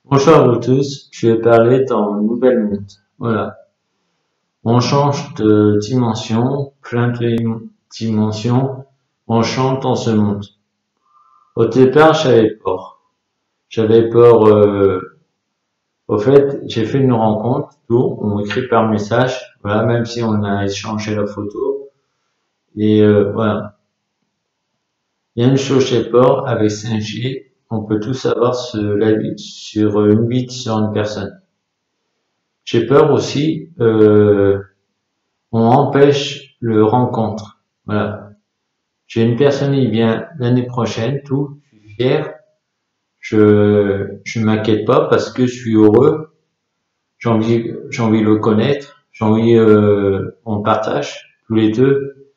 Bonjour à vous tous, je vais parler dans Nouvelle Monde. Voilà. On change de dimension, plein de dimensions, on chante, on se monte. Au départ, j'avais peur. J'avais peur, au fait, j'ai fait une rencontre, tout, on écrit par message, voilà, même si on a échangé la photo. Et voilà. Il y a une chose chez peur, avec 5G, on peut tout savoir sur une vie sur une personne. J'ai peur aussi, on empêche le rencontre. Voilà. J'ai une personne qui vient l'année prochaine, tout, je suis fier. Je m'inquiète pas parce que je suis heureux. J'ai envie de le connaître. J'ai envie, on partage tous les deux,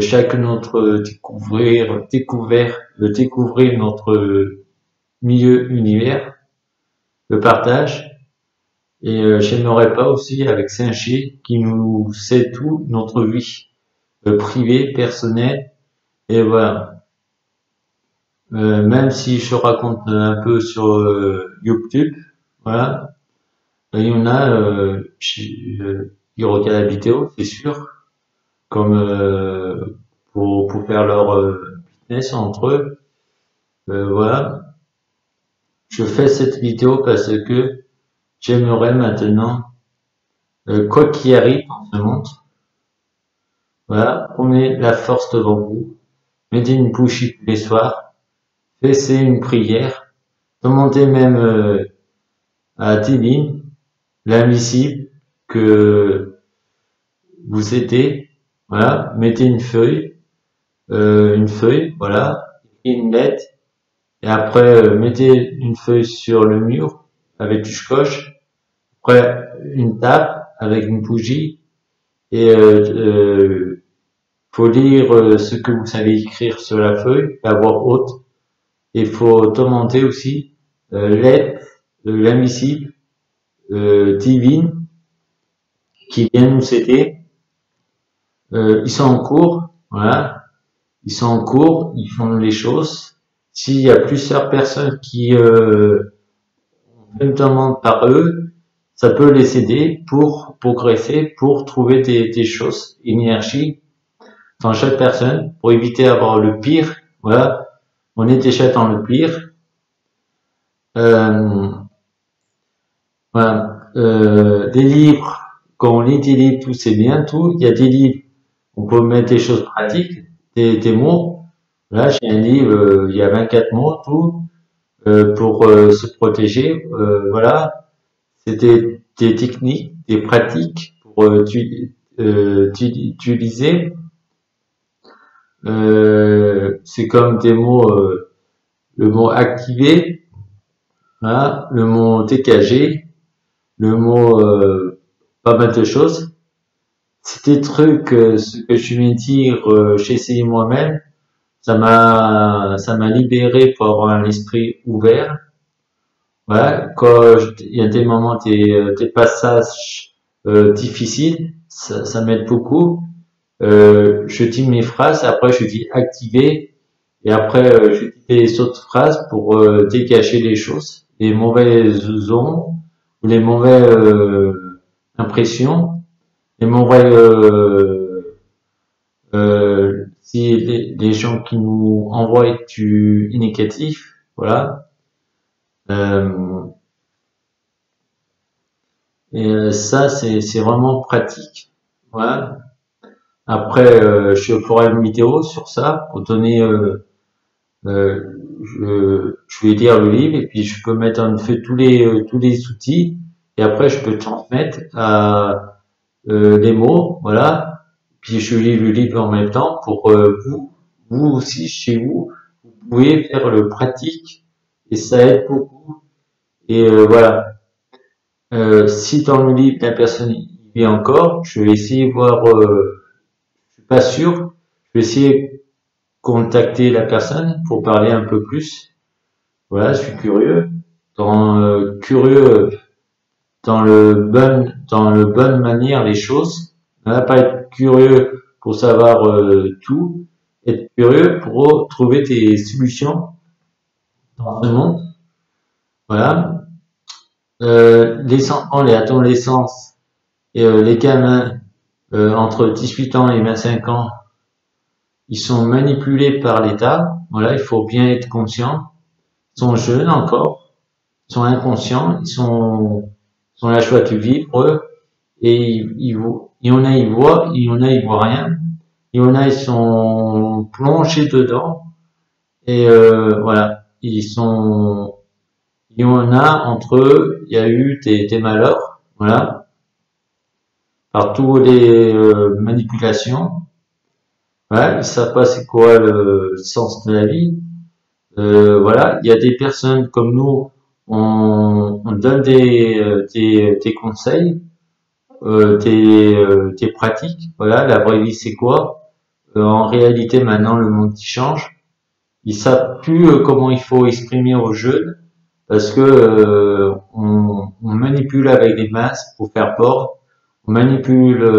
chacun notre découvrir notre milieu univers, le partage. Et j'aimerais pas aussi avec Saint-Chi qui nous sait tout notre vie, privée, personnelle. Et voilà. Même si je raconte un peu sur YouTube, voilà, il y en a qui regardent la vidéo, c'est sûr, comme pour faire leur business entre eux. Voilà, je fais cette vidéo parce que j'aimerais maintenant, quoi qu'il arrive dans ce monde, voilà, prenez la force devant vous, mettez une bougie tous les soirs, faites une prière, demandez même à Divine, l'invisible, que vous aidez, voilà, mettez une feuille, voilà, une lettre, et après mettez une feuille sur le mur avec du scotch, après une tape avec une bougie, et faut lire ce que vous savez écrire sur la feuille, à voix haute, et faut demander aussi l'aide de l'invisible, divine, qui vient nous aider. Ils sont en cours, voilà. Ils sont en cours, ils font les choses. S'il y a plusieurs personnes qui me demandent par eux, ça peut les aider pour progresser, pour trouver des choses, énergie dans chaque personne, pour éviter d'avoir le pire. Voilà, on est déjà dans le pire. Euh, voilà. Des livres, quand on lit des livres, tout c'est bien, tout. Il y a des livres, on peut mettre des choses pratiques, des mots. Là, j'ai un livre, il y a 24 mots, tout, pour se protéger. Voilà, c'est des techniques, des pratiques pour utiliser. C'est comme des mots, le mot activer, voilà, le mot dégager, le mot pas mal de choses. C'est des trucs, ce que je viens de dire, j'ai essayé moi-même. Ça m'a libéré pour avoir un esprit ouvert. Voilà, quand il y a des moments, des passages difficiles, ça m'aide beaucoup. Je dis mes phrases, après je dis activer, et après je dis des autres phrases pour dégager les choses, les mauvaises ondes, ou les mauvaises impressions, les mauvais si les gens qui nous envoient du négatif, voilà. Euh, et ça, c'est vraiment pratique. Voilà. Après, je ferai une vidéo sur ça pour donner. Je vais lire le livre et puis je peux mettre en fait tous les outils et après je peux transmettre à les mots, voilà. Puis je lis le livre en même temps pour vous aussi chez vous, vous pouvez faire le pratique et ça aide beaucoup. Et voilà. Si dans le livre la personne y vit encore, je vais essayer de voir. Je suis pas sûr. Je vais essayer de contacter la personne pour parler un peu plus. Voilà, je suis curieux. Curieux dans le bonne manière les choses. Voilà, pas être curieux pour savoir tout, être curieux pour trouver des solutions dans ce monde. Voilà. Les adolescents et les gamins entre 18 ans et 25 ans, ils sont manipulés par l'État. Voilà, il faut bien être conscient. Ils sont jeunes encore, ils sont inconscients, ils sont la joie de vivre, eux, et il y en a, ils voient, il y en a, ils voient rien. Il y en a, ils sont plongés dedans, et voilà, il y en a entre eux, il y a eu des malheurs, voilà, par toutes les manipulations. Ouais, ils savent pas c'est quoi le sens de la vie. Voilà, il y a des personnes comme nous, on donne des conseils, des pratiques. Voilà, la vraie vie c'est quoi? En réalité, maintenant, le monde qui change. Ils savent plus comment il faut exprimer aux jeunes parce que on manipule avec des masques pour faire peur. On manipule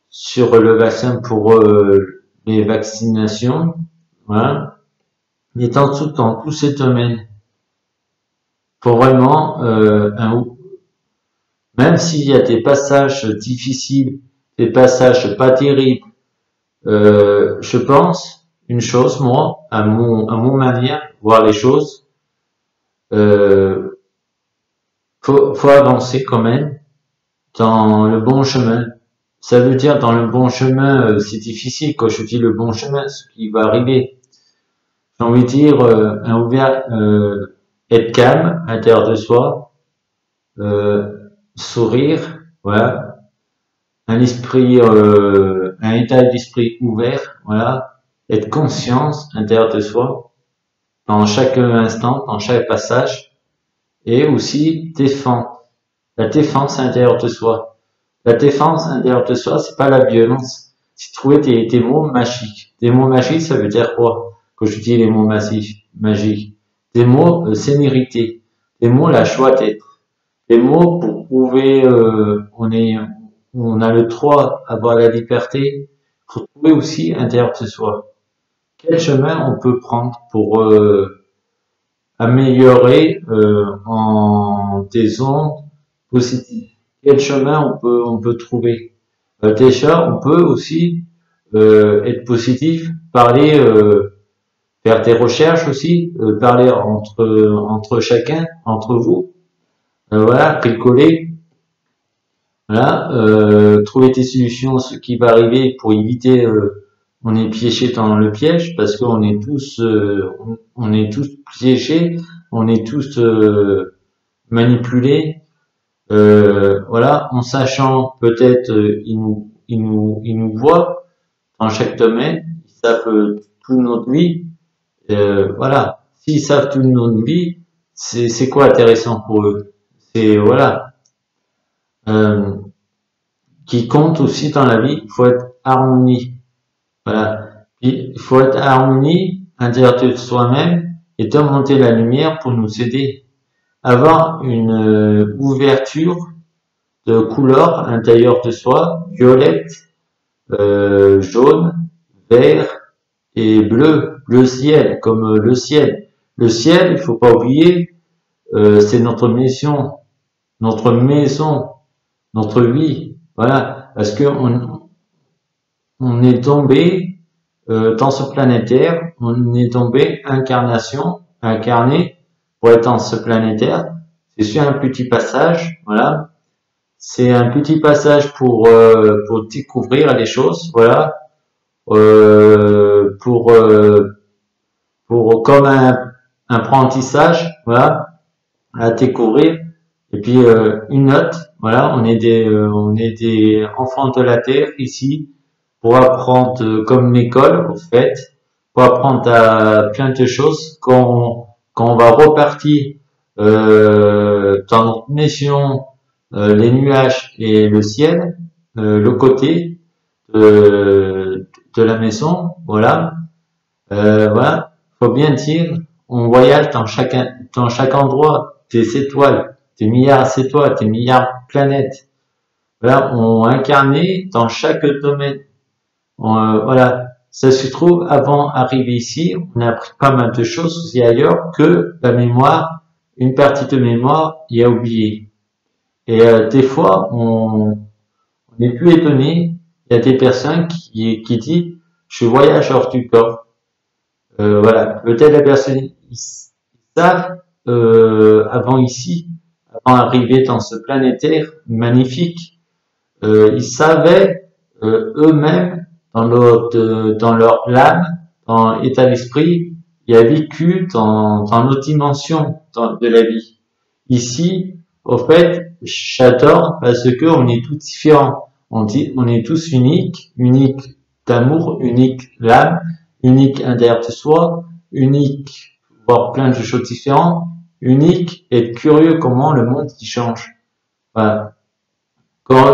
sur le vaccin pour les vaccinations. Voilà. Et dans tous ces domaines, faut vraiment même s'il y a des passages difficiles, des passages pas terribles, je pense une chose, moi, à mon manière de voir les choses, euh, faut avancer quand même dans le bon chemin. Ça veut dire dans le bon chemin, c'est difficile quand je dis le bon chemin, ce qui va arriver. J'ai envie de dire, être calme à l'intérieur de soi, sourire, voilà, un état d'esprit ouvert, voilà, être conscience à l'intérieur de soi, dans chaque instant, dans chaque passage, et aussi défendre. La défense à l'intérieur de soi. La défense à l'intérieur de soi, c'est pas la violence. C'est trouver des mots magiques. Des mots magiques, ça veut dire quoi? Quand je dis les mots magiques. Des mots sénérité. Des mots la joie d'être. Des mots pour prouver on a le droit d'avoir la liberté. Faut trouver aussi à l'intérieur de soi. Quel chemin on peut prendre pour améliorer en des ondes positives? Quel chemin on peut trouver? Déjà, on peut aussi être positif, parler, faire des recherches aussi, parler entre chacun, entre vous, voilà, bricoler, voilà, trouver des solutions à ce qui va arriver pour éviter on est piégé dans le piège parce qu'on est tous on est tous piégés, on est tous manipulés, voilà, en sachant peut-être ils nous voient dans chaque domaine, ils savent toute notre vie, voilà, s'ils savent toute notre vie, c'est quoi intéressant pour eux? C'est voilà, euh, qui compte aussi dans la vie, il faut être harmonie. Voilà. Puis, il faut être harmonie à l'intérieur de soi-même et demander la lumière pour nous aider. Avoir une ouverture de couleurs à l'intérieur de soi, violette, jaune, vert et bleu, bleu ciel, comme le ciel. Le ciel, il faut pas oublier, c'est notre maison, notre vie. Voilà, parce que on est tombé dans ce planétaire, on est tombé incarné pour être dans ce planétaire. C'est sur un petit passage, voilà. C'est un petit passage pour découvrir les choses, voilà. Pour comme un apprentissage, voilà, à découvrir. Et puis une note, voilà, on est des enfants de la terre ici pour apprendre comme l'école, au fait, pour apprendre à plein de choses. Quand on va repartir dans notre mission, les nuages et le ciel, le côté de la maison, voilà, voilà, faut bien dire, on voyage dans chaque endroit, des étoiles, des milliards d'étoiles, des milliards de planètes. Voilà, on incarné dans chaque domaine. Voilà, ça se trouve, avant d'arriver ici, on a appris pas mal de choses aussi ailleurs que la mémoire une partie de mémoire y a oublié. Et des fois, on est plus étonné. Il y a des personnes qui disent, je voyage hors du corps. Voilà, peut-être la personne, ils savent avant ici, avant d'arriver dans ce planétaire magnifique, ils savaient eux-mêmes dans leur âme, dans l'état d'esprit, il y a vécu dans nos dimensions de la vie. Ici, au fait, j'adore parce que on est tous différents. On dit, on est tous uniques, uniques d'amour, uniques l'âme, unique intérieur de soi, unique, voir plein de choses différentes, unique, être curieux comment le monde il change. Voilà. Quand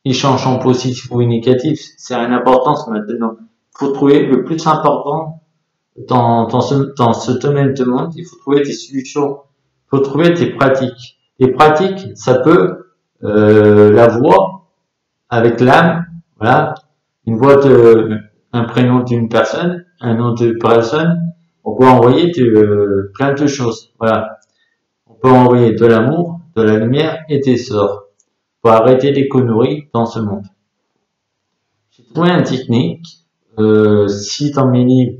il change en positif ou négatif, c'est une importance maintenant. Il faut trouver le plus important dans ce domaine de monde, il faut trouver des solutions, il faut trouver des pratiques. Les pratiques, ça peut la voix avec l'âme, voilà, une voix un prénom d'une personne, un nom de personne, on peut envoyer plein de choses, voilà. On peut envoyer de l'amour, de la lumière et des sorts pour arrêter les conneries dans ce monde. J'ai trouvé une technique, si dans mes livres,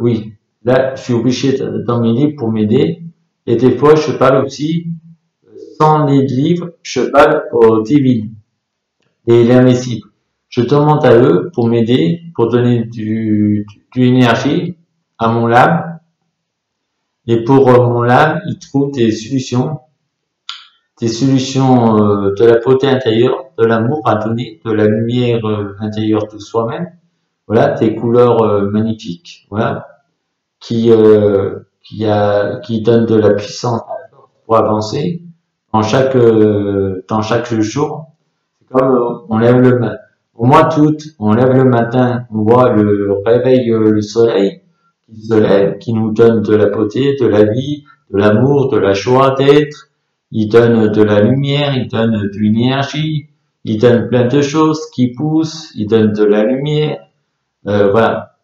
oui, là je suis obligé dans mes livres pour m'aider, et des fois je parle aussi, sans les livres, je parle aux divines et l'invisible. Je demande à eux pour m'aider, pour donner du énergie à mon âme, et pour mon âme, ils trouvent des solutions de la beauté intérieure, de l'amour à donner, de la lumière intérieure de soi-même, voilà, des couleurs magnifiques, voilà, qui donnent de la puissance pour avancer dans chaque jour. C'est comme on lève le matin. Au mois d'août, on lève le matin, on voit le réveil, le soleil qui se lève, qui nous donne de la beauté, de la vie, de l'amour, de la joie d'être. Il donne de la lumière, il donne de l'énergie, il donne plein de choses qui poussent, il donne de la lumière. Voilà.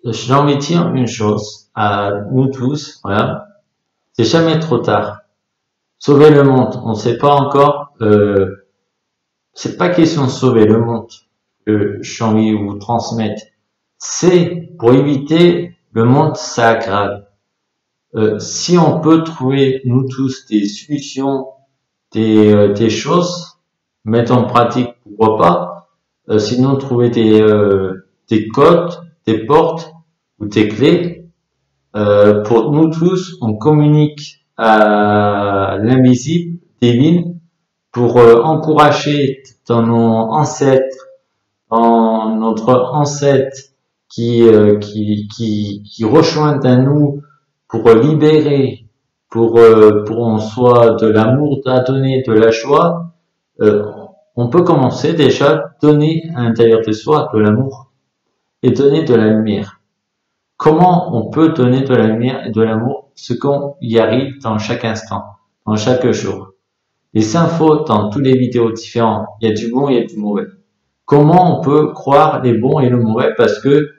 J'ai envie de dire une chose à nous tous, voilà. C'est jamais trop tard. Sauver le monde, on ne sait pas encore. C'est pas question de sauver le monde que j'ai envie de vous transmettre. C'est pour éviter le monde s'aggrave. Si on peut trouver nous tous des solutions, des choses, mettre en pratique, pourquoi pas. Sinon trouver des codes, des portes ou des clés. Pour nous tous, on communique à l'invisible, divine, pour encourager dans nos ancêtres, dans notre ancêtre qui rejoint à nous pour libérer, pour on soit de l'amour à donner, de la joie, on peut commencer déjà à donner à l'intérieur de soi de l'amour et donner de la lumière. Comment on peut donner de la lumière et de l'amour, ce qu'on y arrive dans chaque instant, dans chaque jour. Les infos dans toutes les vidéos différentes, il y a du bon et il y a du mauvais. Comment on peut croire les bons et le mauvais parce que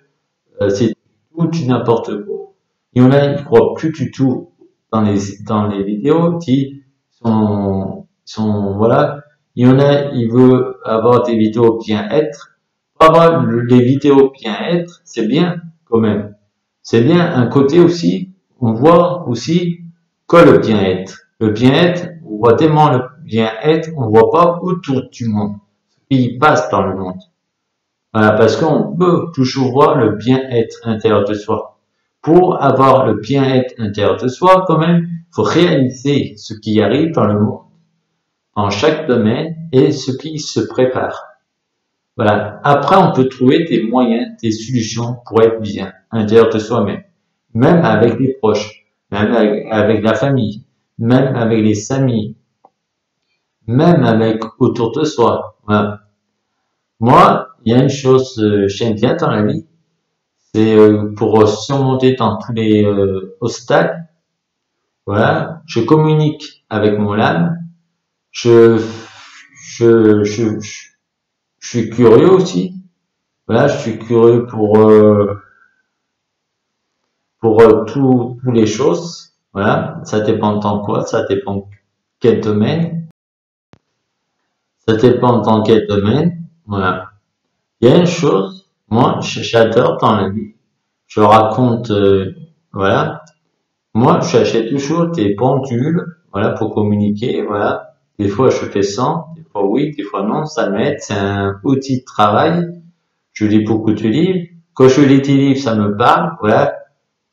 c'est tout du n'importe quoi. Il y en a, ils croient plus du tout dans les vidéos qui sont voilà. Il y en a, ils veulent avoir des vidéos bien-être. Avoir les vidéos bien-être, c'est bien quand même. C'est bien un côté aussi, on voit aussi que le bien-être. Le bien-être, on voit tellement le bien-être, on voit pas autour du monde. Ce qui passe dans le monde. Voilà, parce qu'on peut toujours voir le bien-être intérieur de soi. Pour avoir le bien-être intérieur de soi, quand même, il faut réaliser ce qui arrive dans le monde, en chaque domaine, et ce qui se prépare. Voilà. Après, on peut trouver des moyens, des solutions pour être bien à l'intérieur de soi-même, même avec les proches, même avec la famille, même avec les amis, même avec autour de soi. Voilà. Moi, il y a une chose que j'aime bien dans la vie, c'est pour surmonter dans tous les obstacles. Voilà, je communique avec mon âme. Je suis curieux aussi. Voilà, je suis curieux pour tous les choses. Voilà, ça dépend de quoi, ça dépend quel domaine, ça dépend dans quel domaine. Voilà. Il y a une chose, moi, j'adore dans la vie. Je raconte, voilà. Moi, j'achète toujours des pendules, voilà, pour communiquer, voilà. Des fois, je fais sans, des fois oui, des fois non, ça m'aide, c'est un outil de travail. Je lis beaucoup de livres. Quand je lis des livres, ça me parle, voilà.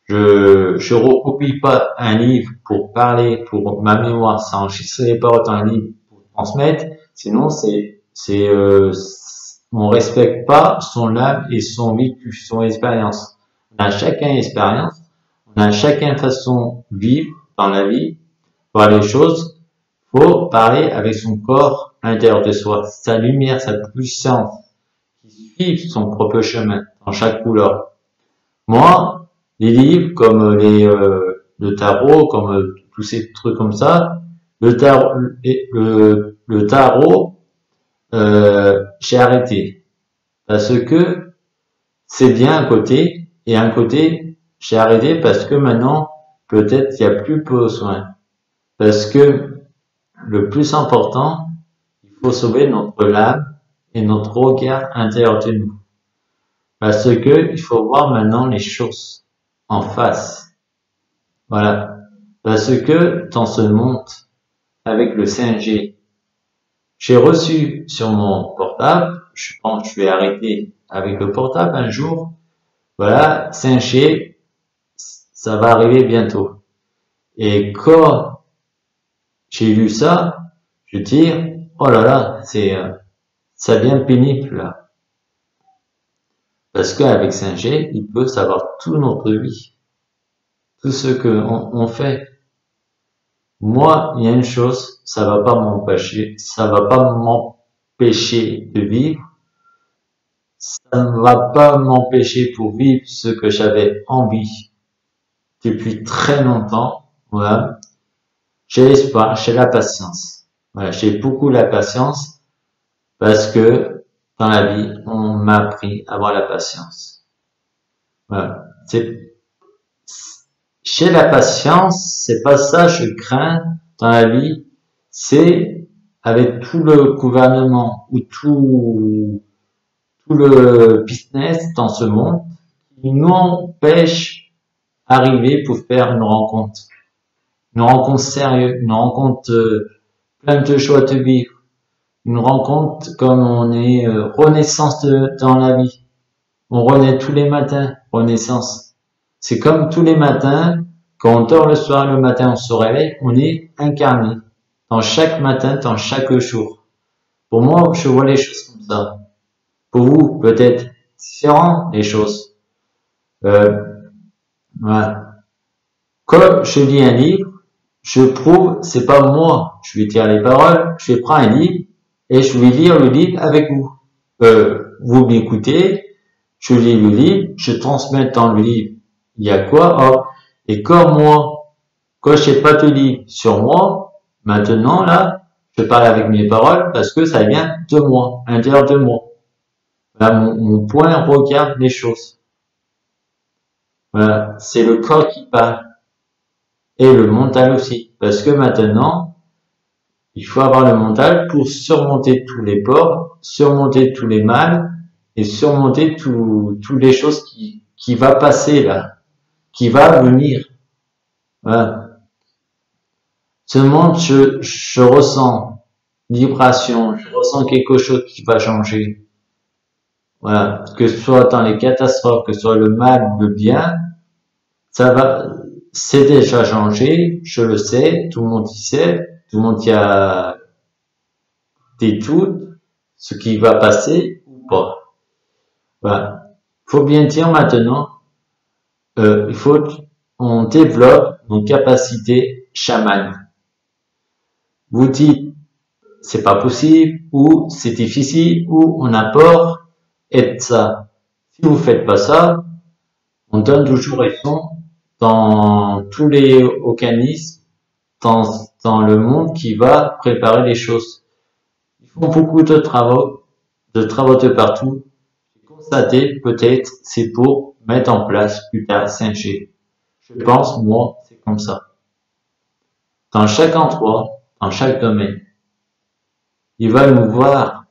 Je recopie pas un livre pour parler, pour ma mémoire, ça enregistre les paroles dans un livre pour transmettre. Sinon, on respecte pas son âme et son vécu, son expérience. On a chacun expérience, on a chacun façon de vivre dans la vie, voir les choses. Faut parler avec son corps à l'intérieur de soi, sa lumière, sa puissance, qui suit son propre chemin dans chaque couleur. Moi, les livres comme le tarot, comme tous ces trucs comme ça, le tarot, j'ai arrêté parce que c'est bien un côté et un côté j'ai arrêté parce que maintenant peut-être il n'y a plus besoin parce que le plus important, il faut sauver notre âme et notre regard intérieur de nous parce que il faut voir maintenant les choses en face. Voilà. Parce que dans ce monde, avec le 5G, j'ai reçu sur mon portable, je pense que je vais arrêter avec le portable un jour, voilà, 5G, ça va arriver bientôt. Et quand j'ai lu ça, je dis, oh là là, ça devient pénible là. Parce qu'avec 5G, il peut savoir toute notre vie. Tout ce on fait. Moi, il y a une chose, ça va pas m'empêcher de vivre, ça ne va pas m'empêcher pour vivre ce que j'avais envie depuis très longtemps. Voilà. J'ai l'espoir, j'ai la patience. Voilà, j'ai beaucoup la patience parce que dans la vie, on m'a appris à avoir la patience. Voilà. J'ai la patience, c'est pas ça je crains dans la vie, c'est avec tout le gouvernement ou tout le business dans ce monde qui nous empêche d'arriver pour faire une rencontre sérieuse, une rencontre pleine de joie de vivre, une rencontre comme on est renaissance dans la vie. On renaît tous les matins, renaissance. C'est comme tous les matins, quand on dort le soir, le matin on se réveille, on est incarné dans chaque matin, dans chaque jour. Pour moi, je vois les choses comme ça. Pour vous, peut-être différent les choses. Voilà. Quand je lis un livre, je prouve, c'est pas moi. Je vais dire les paroles, je vais prendre un livre et je vais lire le livre avec vous. Vous m'écoutez, je lis le livre, je transmets dans le livre. Il y a quoi? Oh. Et comme moi, quand je sais pas de livre sur moi, maintenant là, je parle avec mes paroles parce que ça vient de moi, à l'intérieur de moi. Voilà, mon point regarde les choses. Voilà, c'est le corps qui parle. Et le mental aussi. Parce que maintenant, il faut avoir le mental pour surmonter tous les ports, surmonter tous les mal et surmonter toutes les choses qui va passer là, qui va venir. Voilà. Ce monde, je ressens vibration, je ressens quelque chose qui va changer. Voilà. Que ce soit dans les catastrophes, que ce soit le mal ou le bien, c'est déjà changé, je le sais, tout le monde y sait, tout le monde y a des doutes, ce qui va passer ou pas. Voilà. Faut bien dire maintenant, on développe nos capacités chamanes. Vous dites, c'est pas possible, ou c'est difficile, ou on a peur, et ça. Si vous faites pas ça, on donne toujours raison dans tous les organismes, dans le monde qui va préparer les choses. Ils font beaucoup de travaux de partout. J'ai constaté, peut-être, c'est pour mettre en place plus tard 5G. Je pense, moi, c'est comme ça. Dans chaque endroit, dans chaque domaine, il va nous voir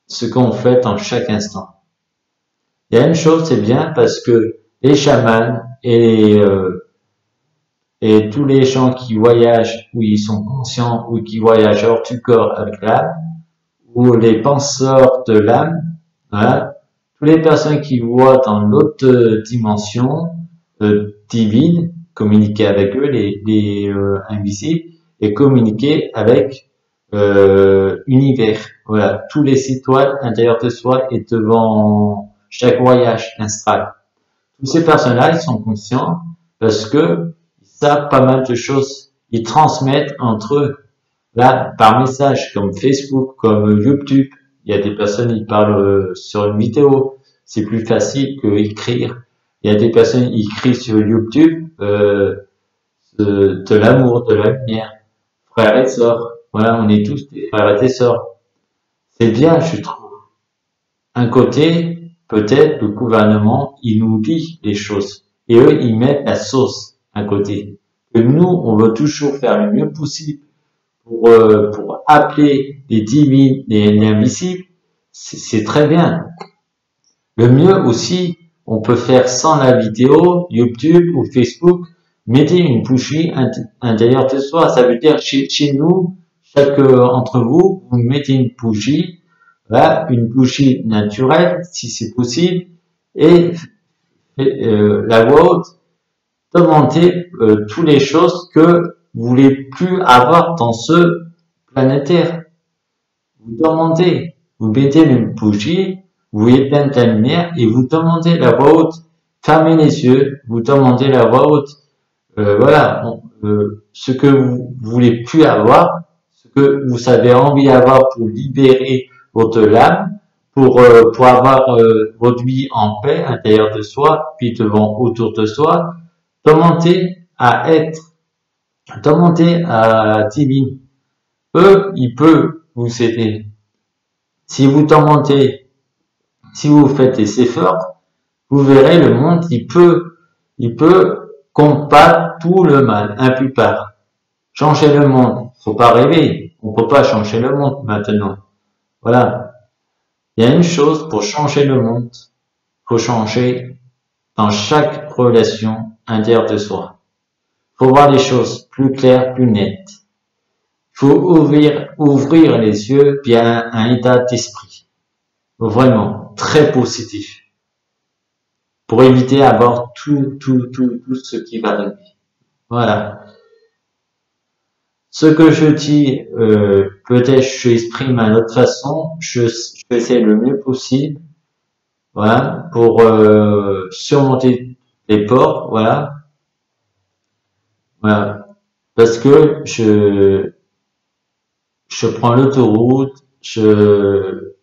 ce qu'on fait en chaque instant. Il y a une chose, c'est bien parce que les chamans et tous les gens qui voyagent, où ils sont conscients, ou qui voyagent hors du corps avec l'âme, ou les penseurs de l'âme, voilà, toutes les personnes qui voient dans l'autre dimension divine, communiquer avec eux, les invisibles, et communiquer avec univers. Voilà, tous les étoiles intérieures de soi et devant chaque voyage astral. Tous ces personnes-là, ils sont conscients parce que ils savent pas mal de choses. Ils transmettent entre eux. Là, par message, comme Facebook, comme YouTube, il y a des personnes, ils parlent sur une vidéo. C'est plus facile que écrire. Il y a des personnes, ils écrivent sur YouTube de l'amour, de la lumière. Frères et sœurs. Voilà, on est tous des frères et des sœurs. C'est bien, je trouve. Un côté, peut-être, le gouvernement, il nous dit les choses. Et eux, ils mettent la sauce à côté. Et nous, on veut toujours faire le mieux possible pour appeler les divines, les invisibles. C'est très bien. Le mieux aussi, on peut faire sans la vidéo, YouTube ou Facebook, mettez une bougie intérieure de soi. Ça veut dire chez nous, chaque entre vous, vous mettez une bougie, voilà, une bougie naturelle, si c'est possible, et la voix haute, demandez toutes les choses que vous voulez plus avoir dans ce planétaire. Vous demandez, vous mettez une bougie, vous éteignez la lumière et vous demandez la voix haute. Fermez les yeux, vous demandez la voix haute. Voilà, ce que vous voulez plus avoir, ce que vous avez envie d'avoir pour libérer votre âme, pour avoir votre vie en paix à l'intérieur de soi, puis devant autour de soi, demandez à être, demandez à divine. Eux, ils peuvent vous aider. Si vous demandez, si vous faites des efforts, vous verrez le monde, il peut combattre tout le mal, un plus part. Changer le monde, faut pas rêver, on peut pas changer le monde maintenant. Voilà. Il y a une chose pour changer le monde, faut changer dans chaque relation intérieure de soi. Faut voir les choses plus claires, plus nettes. Faut ouvrir les yeux, puis un état d'esprit. Vraiment, très positif. Pour éviter d'avoir tout ce qui va arriver. Voilà. Ce que je dis, peut-être je exprime à notre façon, je fais le mieux possible, voilà, pour surmonter les ports, voilà, voilà, parce que je prends l'autoroute, je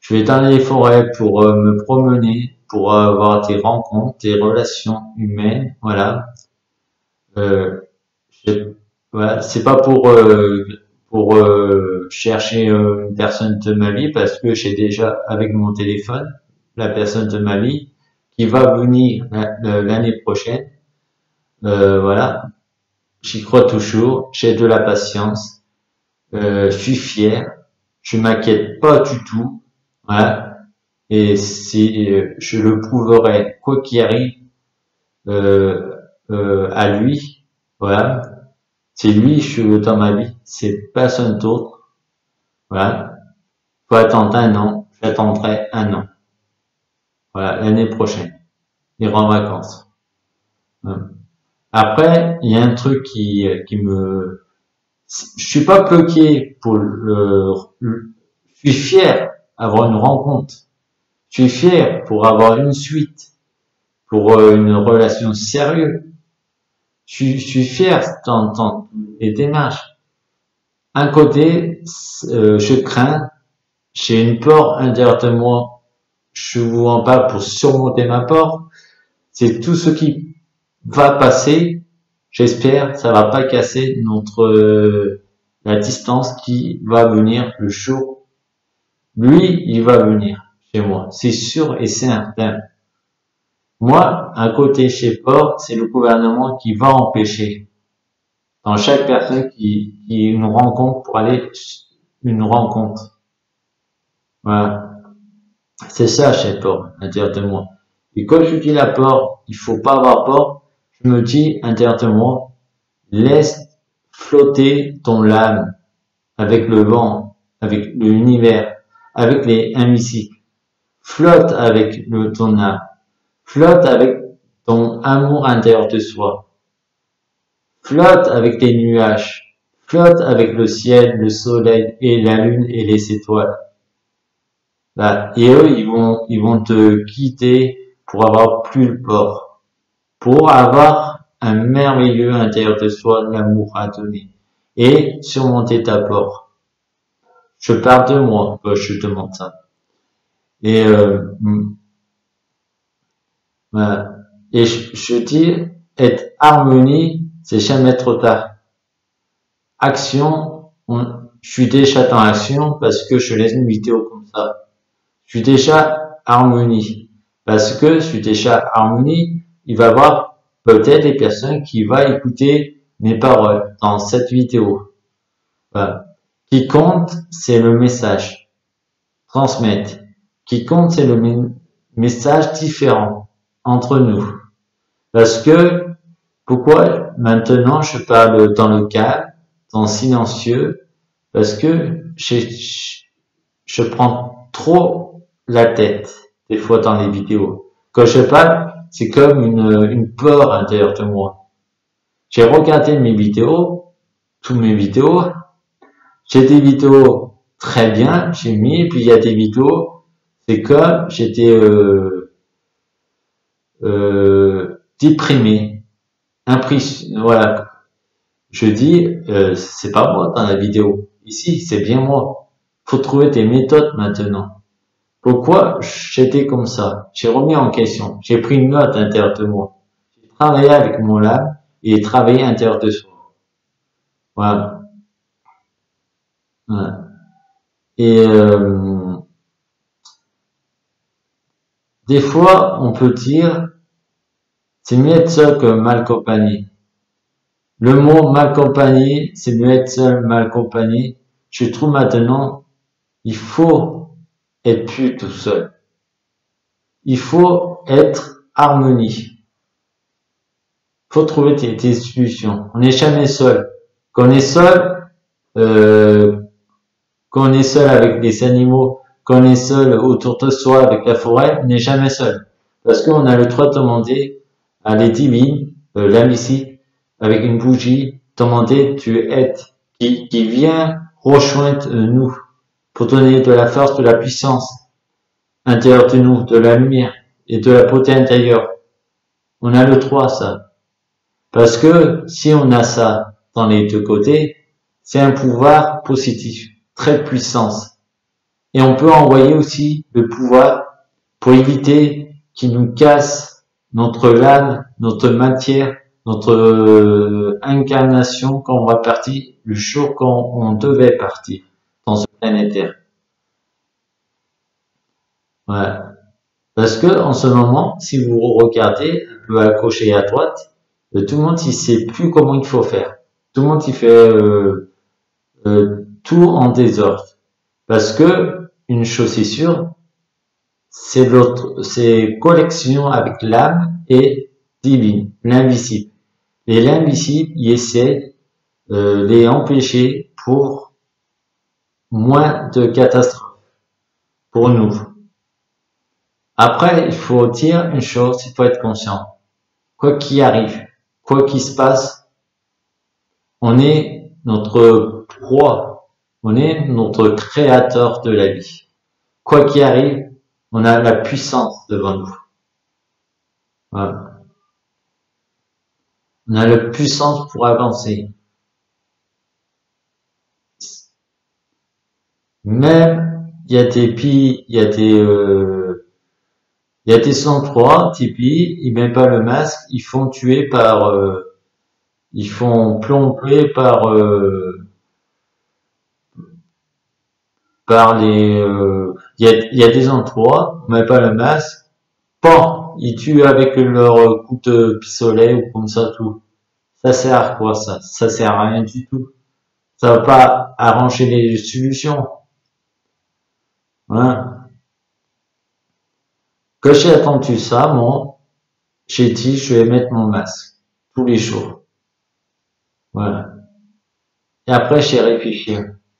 vais dans les forêts pour me promener, pour avoir des rencontres, des relations humaines, voilà. Voilà, c'est pas pour chercher une personne de ma vie parce que j'ai déjà avec mon téléphone la personne de ma vie qui va venir l'année prochaine. Voilà, j'y crois toujours, j'ai de la patience, je suis fier, je m'inquiète pas du tout, voilà, et je le prouverai quoi qu'il arrive à lui, voilà. C'est lui, je veux dans ma vie, c'est personne d'autre. Voilà. Faut attendre un an, j'attendrai un an. Voilà, l'année prochaine. Les grandes vacances. Après, il y a un truc qui je suis pas bloqué pour je suis fier d'avoir une rencontre. Je suis fier pour avoir une suite, pour une relation sérieuse. Je suis fier dans les démarches. Un côté, je crains, j'ai une peur intérieure de moi, je vous en parle pour surmonter ma peur, c'est tout ce qui va passer, j'espère, ça va pas casser la distance qui va venir le jour. Lui, il va venir chez moi, c'est sûr et certain. Moi, à côté chez Port, c'est le gouvernement qui va empêcher dans chaque personne qui nous rencontre pour aller une rencontre. Voilà. C'est ça chez Port, intérieurement. Et quand je dis la peur, il faut pas avoir peur, je me dis intérieurement, laisse flotter ton âme avec le vent, avec l'univers, avec les invisibles. Flotte avec ton âme. Flotte avec ton amour intérieur de soi. Flotte avec les nuages. Flotte avec le ciel, le soleil et la lune et les étoiles. Là. Et eux, ils vont te quitter pour avoir plus peur. Pour avoir un merveilleux intérieur de soi, l'amour à donner. Et surmonter ta peur. Je parle de moi quand je te demande ça. Et voilà. Et je dis, être harmonie, c'est jamais trop tard. Action, je suis déjà dans action parce que je laisse une vidéo comme ça. Je suis déjà harmonie. Parce que je suis déjà harmonie, il va y avoir peut-être des personnes qui vont écouter mes paroles dans cette vidéo. Voilà. Qui compte, c'est le message. Transmettre. Qui compte, c'est le message différent entre nous. Parce que, pourquoi maintenant je parle dans le calme, dans le silencieux? Parce que je prends trop la tête, des fois dans les vidéos. Quand je parle, c'est comme une peur intérieure de moi. J'ai regardé mes vidéos, toutes mes vidéos. J'ai des vidéos très bien, j'ai mis, puis il y a des vidéos, c'est comme j'étais déprimé, voilà. Je dis, c'est pas moi dans la vidéo. Ici, c'est bien moi. Faut trouver des méthodes maintenant. Pourquoi j'étais comme ça? J'ai remis en question. J'ai pris une note à l'intérieur de moi. J'ai travaillé avec mon âme et travaillé à l'intérieur de soi. Voilà. Voilà. Et des fois, on peut dire, c'est mieux être seul que mal accompagné. Le mot mal accompagné, c'est mieux être seul, mal accompagné. Je trouve maintenant, il faut être plus tout seul. Il faut être harmonie. Il faut trouver tes solutions. On n'est jamais seul. Quand on est seul, quand on est seul avec les animaux, quand on est seul autour de soi avec la forêt, on n'est jamais seul. Parce qu'on a le droit de demander à les divines, l'âme ici, avec une bougie, demander tu aides, qui vient rejoindre nous, pour donner de la force, de la puissance intérieure de nous, de la lumière et de la beauté intérieure. On a le droit à ça. Parce que si on a ça dans les deux côtés, c'est un pouvoir positif, très puissant. Et on peut envoyer aussi le pouvoir pour éviter qu'il nous casse notre âme, notre matière, notre incarnation quand on va partir, le jour quand on devait partir dans ce planétaire. Voilà. Parce que en ce moment, si vous regardez un peu à gauche et à droite, tout le monde il sait plus comment il faut faire. Tout le monde il fait tout en désordre. Parce que une chose est sûre, c'est connexion avec l'âme et divine, l'invisible. Et l'invisible, il essaie les empêcher pour moins de catastrophes pour nous. Après, il faut dire une chose, il faut être conscient. Quoi qu'il arrive, quoi qu'il se passe, on est notre proie, on est notre créateur de la vie. Quoi qu'il arrive, on a la puissance devant nous. Voilà. On a la puissance pour avancer. Même, il y a des pays, il y a des endroits, des pays, ils mettent pas le masque, ils font tuer par, ils font plomber par les, il y a des endroits, on met pas le masque, bon, ils tuent avec leur coup de pistolet ou comme ça tout. Ça sert à quoi ça? Ça sert à rien du tout. Ça va pas arranger les solutions. Hein? Quand j'ai entendu ça, moi, j'ai dit je vais mettre mon masque tous les jours. Voilà. Et après j'ai réfléchi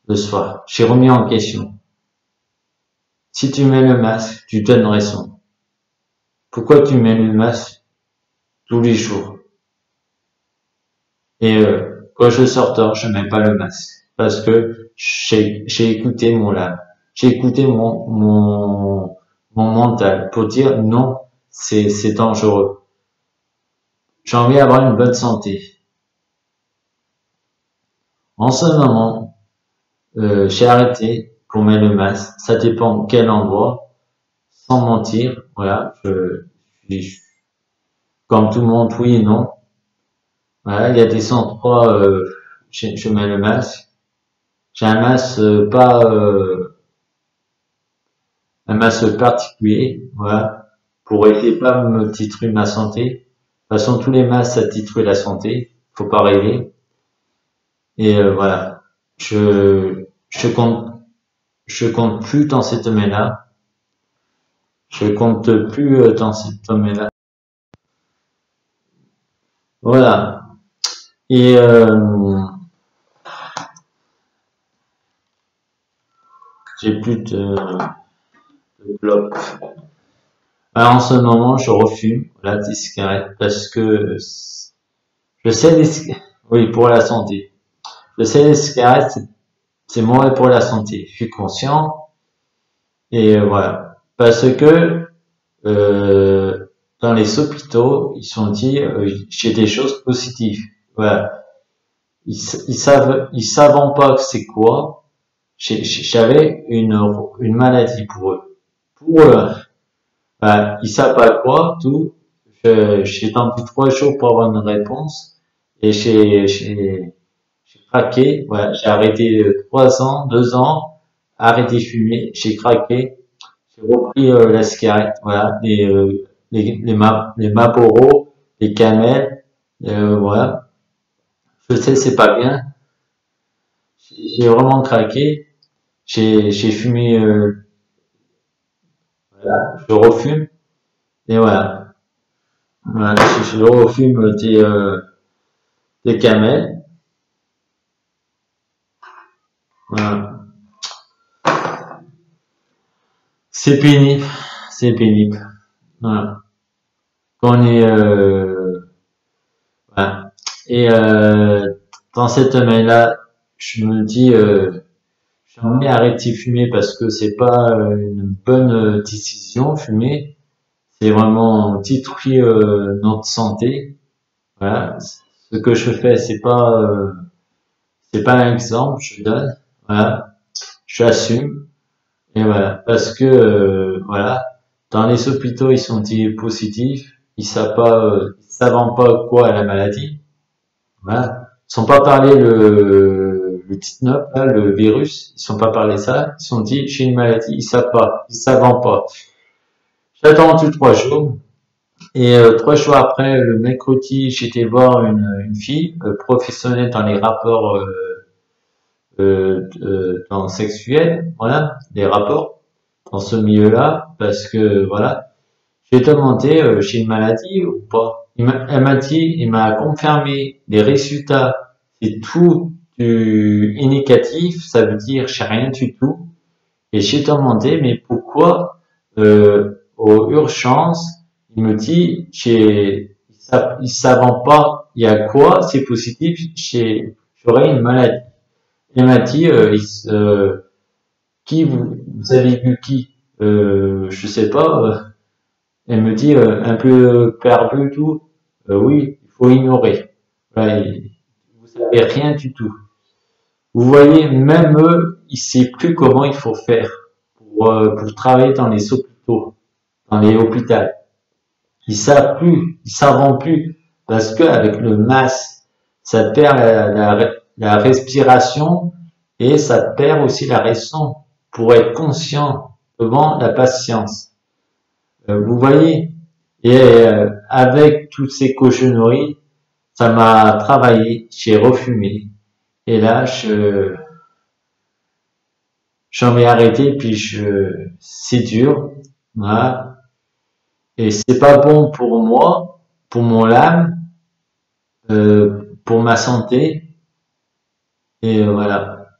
le soir. J'ai remis en question. Si tu mets le masque, tu donnes raison. Pourquoi tu mets le masque tous les jours? Et quand je sors dehors, je mets pas le masque parce que j'ai écouté mon âme, j'ai écouté mon mental pour dire non, c'est dangereux. J'ai envie d'avoir une bonne santé. En ce moment, j'ai arrêté pour mettre le masque. Ça dépend quel endroit. Sans mentir, voilà, comme tout le monde, oui et non. Voilà, il y a des endroits, je mets le masque. J'ai un masque pas un masque particulier, voilà, pour essayer pas me titrer ma santé. De toute façon, tous les masques ça titre la santé, faut pas rêver. Et voilà, je compte je compte plus dans cet domaine-là. Je compte plus dans cet domaine-là. Voilà. Et j'ai plus de clopes. Alors, en ce moment, je refume des cigarettes parce que je sais oui, pour la santé. Je sais les cigarettes, c'est mauvais pour la santé. Je suis conscient et voilà. Parce que dans les hôpitaux, ils sont dit j'ai des choses positives. Voilà. Ils savent pas que c'est quoi. J'avais une maladie pour eux. Pour eux. Ils savent pas quoi, tout. J'ai tendu 3 jours pour avoir une réponse et j'ai craqué. Voilà, j'ai arrêté 3 ans, 2 ans, arrêté de fumer, j'ai craqué, j'ai repris la cigarette, voilà, les Marlboro, les Camel, voilà. Je sais c'est pas bien. J'ai vraiment craqué. J'ai fumé, voilà, je refume et voilà. Voilà, je refume des Camel. Voilà. C'est pénible, c'est pénible. Voilà. Quand on est voilà. Et dans cette domaine-là, je me dis j'ai envie d'arrêter de fumer parce que c'est pas une bonne décision fumer. C'est vraiment détruit notre santé. Voilà. Ce que je fais, c'est pas un exemple, je donne. Voilà. J'assume. Et voilà, parce que voilà, dans les hôpitaux ils sont dits positifs, ils savent pas quoi est la maladie. Voilà, ils sont pas parlé le 19 là, le virus, ils sont pas parlé ça, ils sont dit j'ai une maladie, ils savent pas. J'ai attendu 3 jours et 3 jours après, le mercredi, j'étais voir une fille professionnelle dans les rapports dans sexuel, voilà, des rapports dans ce milieu-là, parce que voilà, j'ai demandé j'ai une maladie ou pas. Elle m'a dit, il m'a confirmé les résultats, c'est tout du négatif, ça veut dire j'ai rien du tout. Et j'ai demandé mais pourquoi aux urgences, il me dit ils savent pas il y a quoi, c'est positif, j'aurais une maladie. Il m'a dit qui vous avez vu qui je sais pas. Elle me dit un peu perdu tout. Oui, il faut ignorer. Voilà, vous savez rien du tout. Vous voyez, même eux, ils savent plus comment il faut faire pour travailler dans les hôpitaux, dans les hôpitaux. Ils savent plus parce que avec le masque, ça perd la respiration et ça perd aussi la raison pour être conscient devant la patience. Vous voyez, Et avec toutes ces cochonneries, ça m'a travaillé, j'ai refumé. Et là, j'en ai arrêté, puis c'est dur, voilà. Et c'est pas bon pour moi, pour mon âme, pour ma santé, et voilà.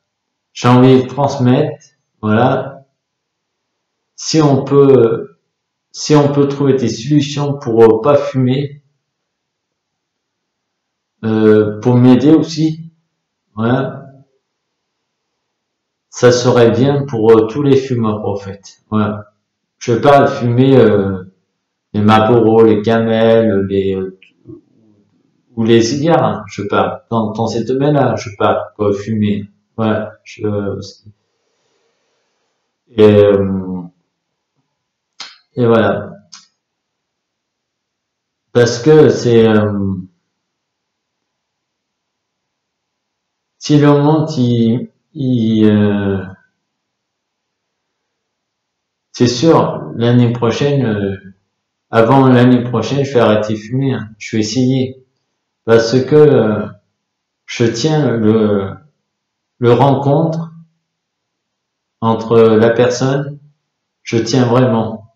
J'ai envie de transmettre, voilà. Si on peut, si on peut trouver des solutions pour pas fumer, pour m'aider aussi, voilà, ça serait bien pour tous les fumeurs en fait. Voilà. Je veux pas fumer les Marlboro, les Camel, les ou les cigares. Hein, je veux pas dans ces domaines-là. Je veux pas quoi, fumer. Voilà. Et, euh, et voilà. Parce que c'est si le monde c'est sûr l'année prochaine. Avant l'année prochaine, je vais arrêter de fumer. Hein. Je vais essayer parce que je tiens le rencontre entre la personne. Je tiens vraiment.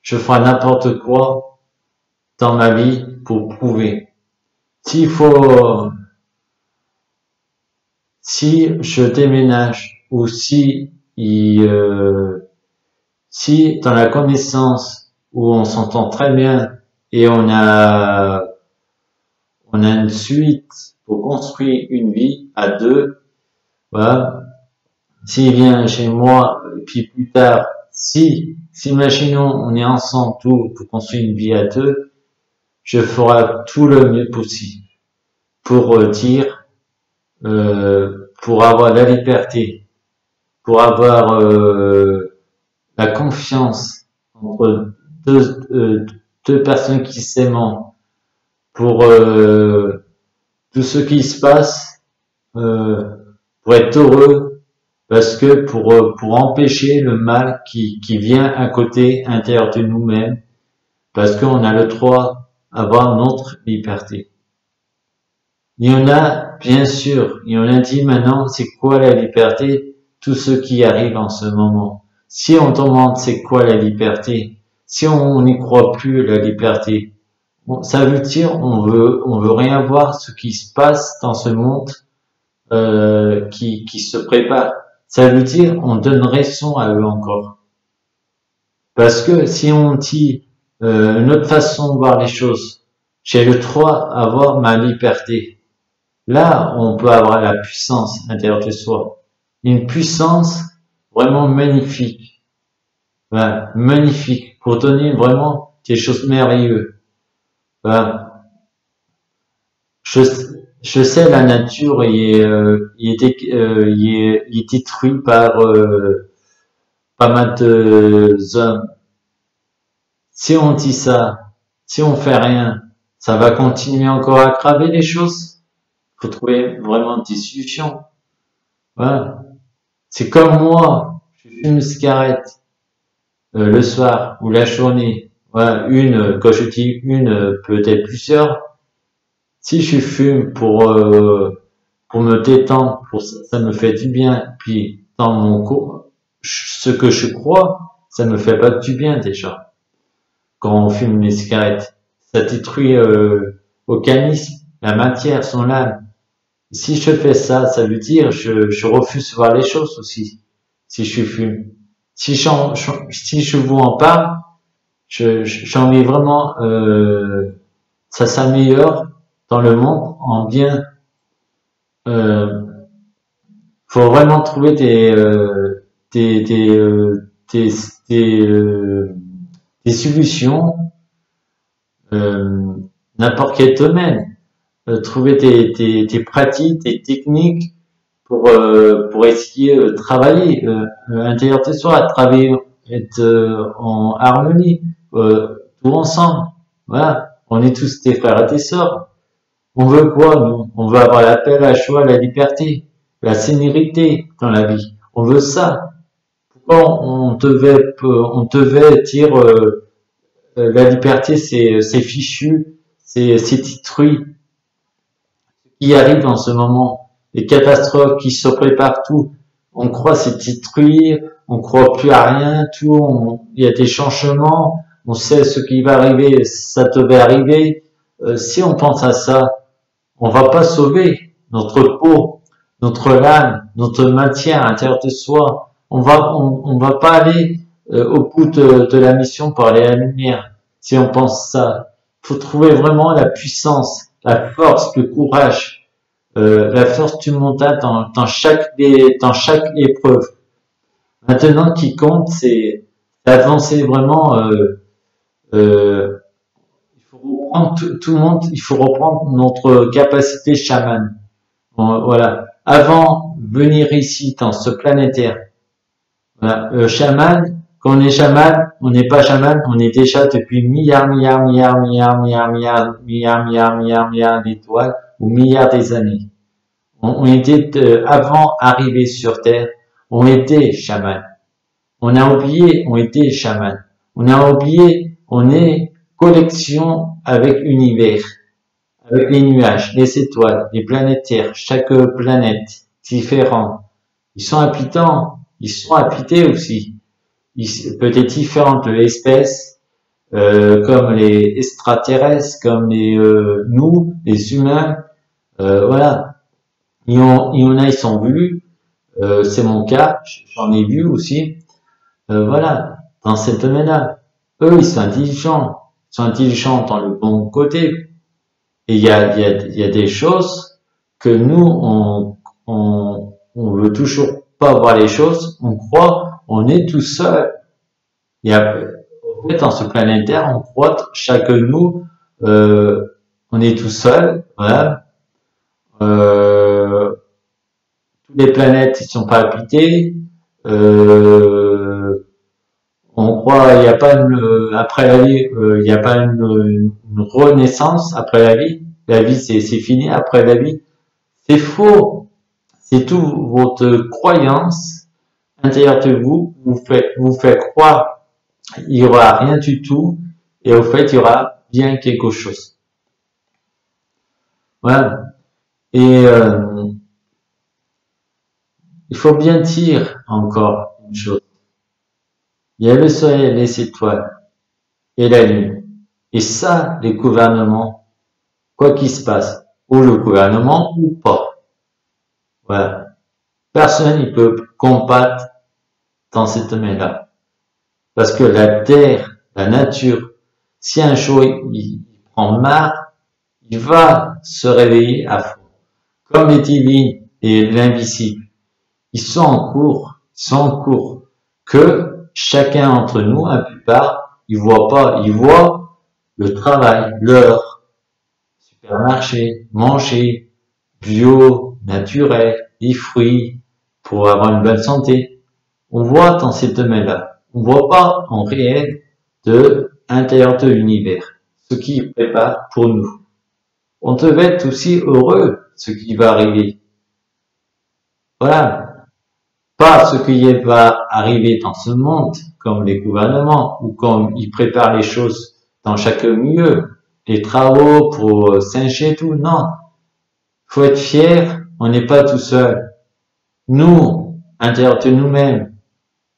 Je ferai n'importe quoi dans ma vie pour prouver. S'il faut, si je déménage ou si dans la connaissance où on s'entend très bien et on a une suite pour construire une vie à deux, voilà. S'il vient chez moi, et puis plus tard, si imaginons on est ensemble tout pour construire une vie à deux, je ferai tout le mieux possible pour dire, pour avoir la liberté, pour avoir la confiance entre deux personnes qui s'aiment, pour tout ce qui se passe, pour être heureux, parce que pour empêcher le mal qui vient à côté, à l'intérieur de nous-mêmes, parce qu'on a le droit d'avoir notre liberté. Il y en a, bien sûr, il y en a dit maintenant, c'est quoi la liberté? Tout ce qui arrive en ce moment. Si on demande c'est quoi la liberté, si on n'y croit plus la liberté, bon, ça veut dire on veut rien voir ce qui se passe dans ce monde qui se prépare. Ça veut dire on donne raison à eux encore. Parce que si on dit une autre façon de voir les choses, j'ai le droit d'avoir ma liberté. Là, on peut avoir la puissance intérieure de soi. Une puissance vraiment magnifique. Voilà, magnifique. Pour donner vraiment des choses merveilleuses. Voilà. Je sais, la nature, il est détruit par pas mal de hommes. Si on dit ça, si on fait rien, ça va continuer encore à aggraver les choses. Faut trouver vraiment des solutions. Voilà. C'est comme moi, je fume une cigarette le soir ou la journée. Voilà, quand je dis une, peut-être plusieurs. Si je fume pour me détendre, ça me fait du bien. Puis dans mon corps, ce que je crois, ça me fait pas du bien déjà. Quand on fume les cigarettes, ça détruit l'organisme, la matière, son âme. Si je fais ça, ça veut dire je refuse de voir les choses aussi. Si je fume, si je vous en parle, j'en ai vraiment ça s'améliore dans le monde en bien. Faut vraiment trouver des des euh, des des, euh, des solutions n'importe quel domaine. Trouver des pratiques, des techniques pour essayer de travailler à l'intérieur de soi, travailler, être en harmonie, tout ensemble. Voilà, on est tous des frères et des sœurs. On veut quoi, nous? On veut avoir la paix, la joie, la liberté, la sérénité dans la vie. On veut ça. Pourquoi on devait dire la liberté, c'est fichu, c'est détruit. Ce qui arrive en ce moment, les catastrophes qui se préparent, tout, on croit c'est détruire, on croit plus à rien, tout, il y a des changements, on sait ce qui va arriver, ça devait arriver. Si on pense à ça, on va pas sauver notre peau, notre âme, notre maintien à l'intérieur de soi. On va pas aller au bout de la mission pour aller à la lumière. Si on pense ça, faut trouver vraiment la puissance, la force, le courage, la force du mental dans chaque épreuve. Maintenant, ce qui compte, c'est d'avancer vraiment. Il faut reprendre tout le monde. Il faut reprendre notre capacité chamane. Voilà. Avant venir ici dans ce planétaire, voilà, chaman, quand on est chaman, on n'est pas chaman, on est déjà depuis milliards d'étoiles ou milliards des années. On était avant arrivé sur Terre, on était chaman. On a oublié, on était chaman. On a oublié, on est connexion avec l'univers, avec les nuages, les étoiles, les planètes Terre, chaque planète différente. Ils sont habités aussi. Peut-être différentes espèces, comme les extraterrestres, comme nous, les humains, voilà. Il y en a, ils sont vus, c'est mon cas, j'en ai vu aussi, voilà, dans cette domaine-là. Eux, ils sont intelligents dans le bon côté. Et il y a des choses que nous, on veut toujours pas voir les choses, on croit, on est tout seul. En fait, dans ce planétaire, on croit, chacun de nous, on est tout seul, voilà. Toutes les planètes, ils sont pas habitées, on croit, il n'y a pas après la vie, il n'y a pas une renaissance après la vie. La vie, c'est fini après la vie. C'est faux. C'est tout votre croyance intérieure de vous vous fait croire il y aura rien du tout et au fait il y aura bien quelque chose. Voilà. Et il faut bien dire encore une chose. Il y a le soleil, les étoiles et la lune. Et ça, les gouvernements, quoi qu'il se passe, ou le gouvernement ou pas. Voilà. Personne ne peut combattre dans cette domaine-là. Parce que la terre, la nature, si un jour il prend marre, il va se réveiller à fond. Comme les divines et l'invisible, ils sont en cours, que chacun d'entre nous, la plupart, ils voient pas, ils voient le travail, l'heure, supermarché, manger, bio, naturel, les fruits, pour avoir une bonne santé. On voit dans ces domaines-là. On voit pas en réel de l'intérieur de l'univers, ce qui prépare pour nous. On devait être aussi heureux, ce qui va arriver. Voilà. Pas ce qui va arriver dans ce monde, comme les gouvernements, ou comme ils préparent les choses dans chaque milieu, les travaux pour singer tout, non. Faut être fier, on n'est pas tout seul. Nous, à l'intérieur de nous-mêmes,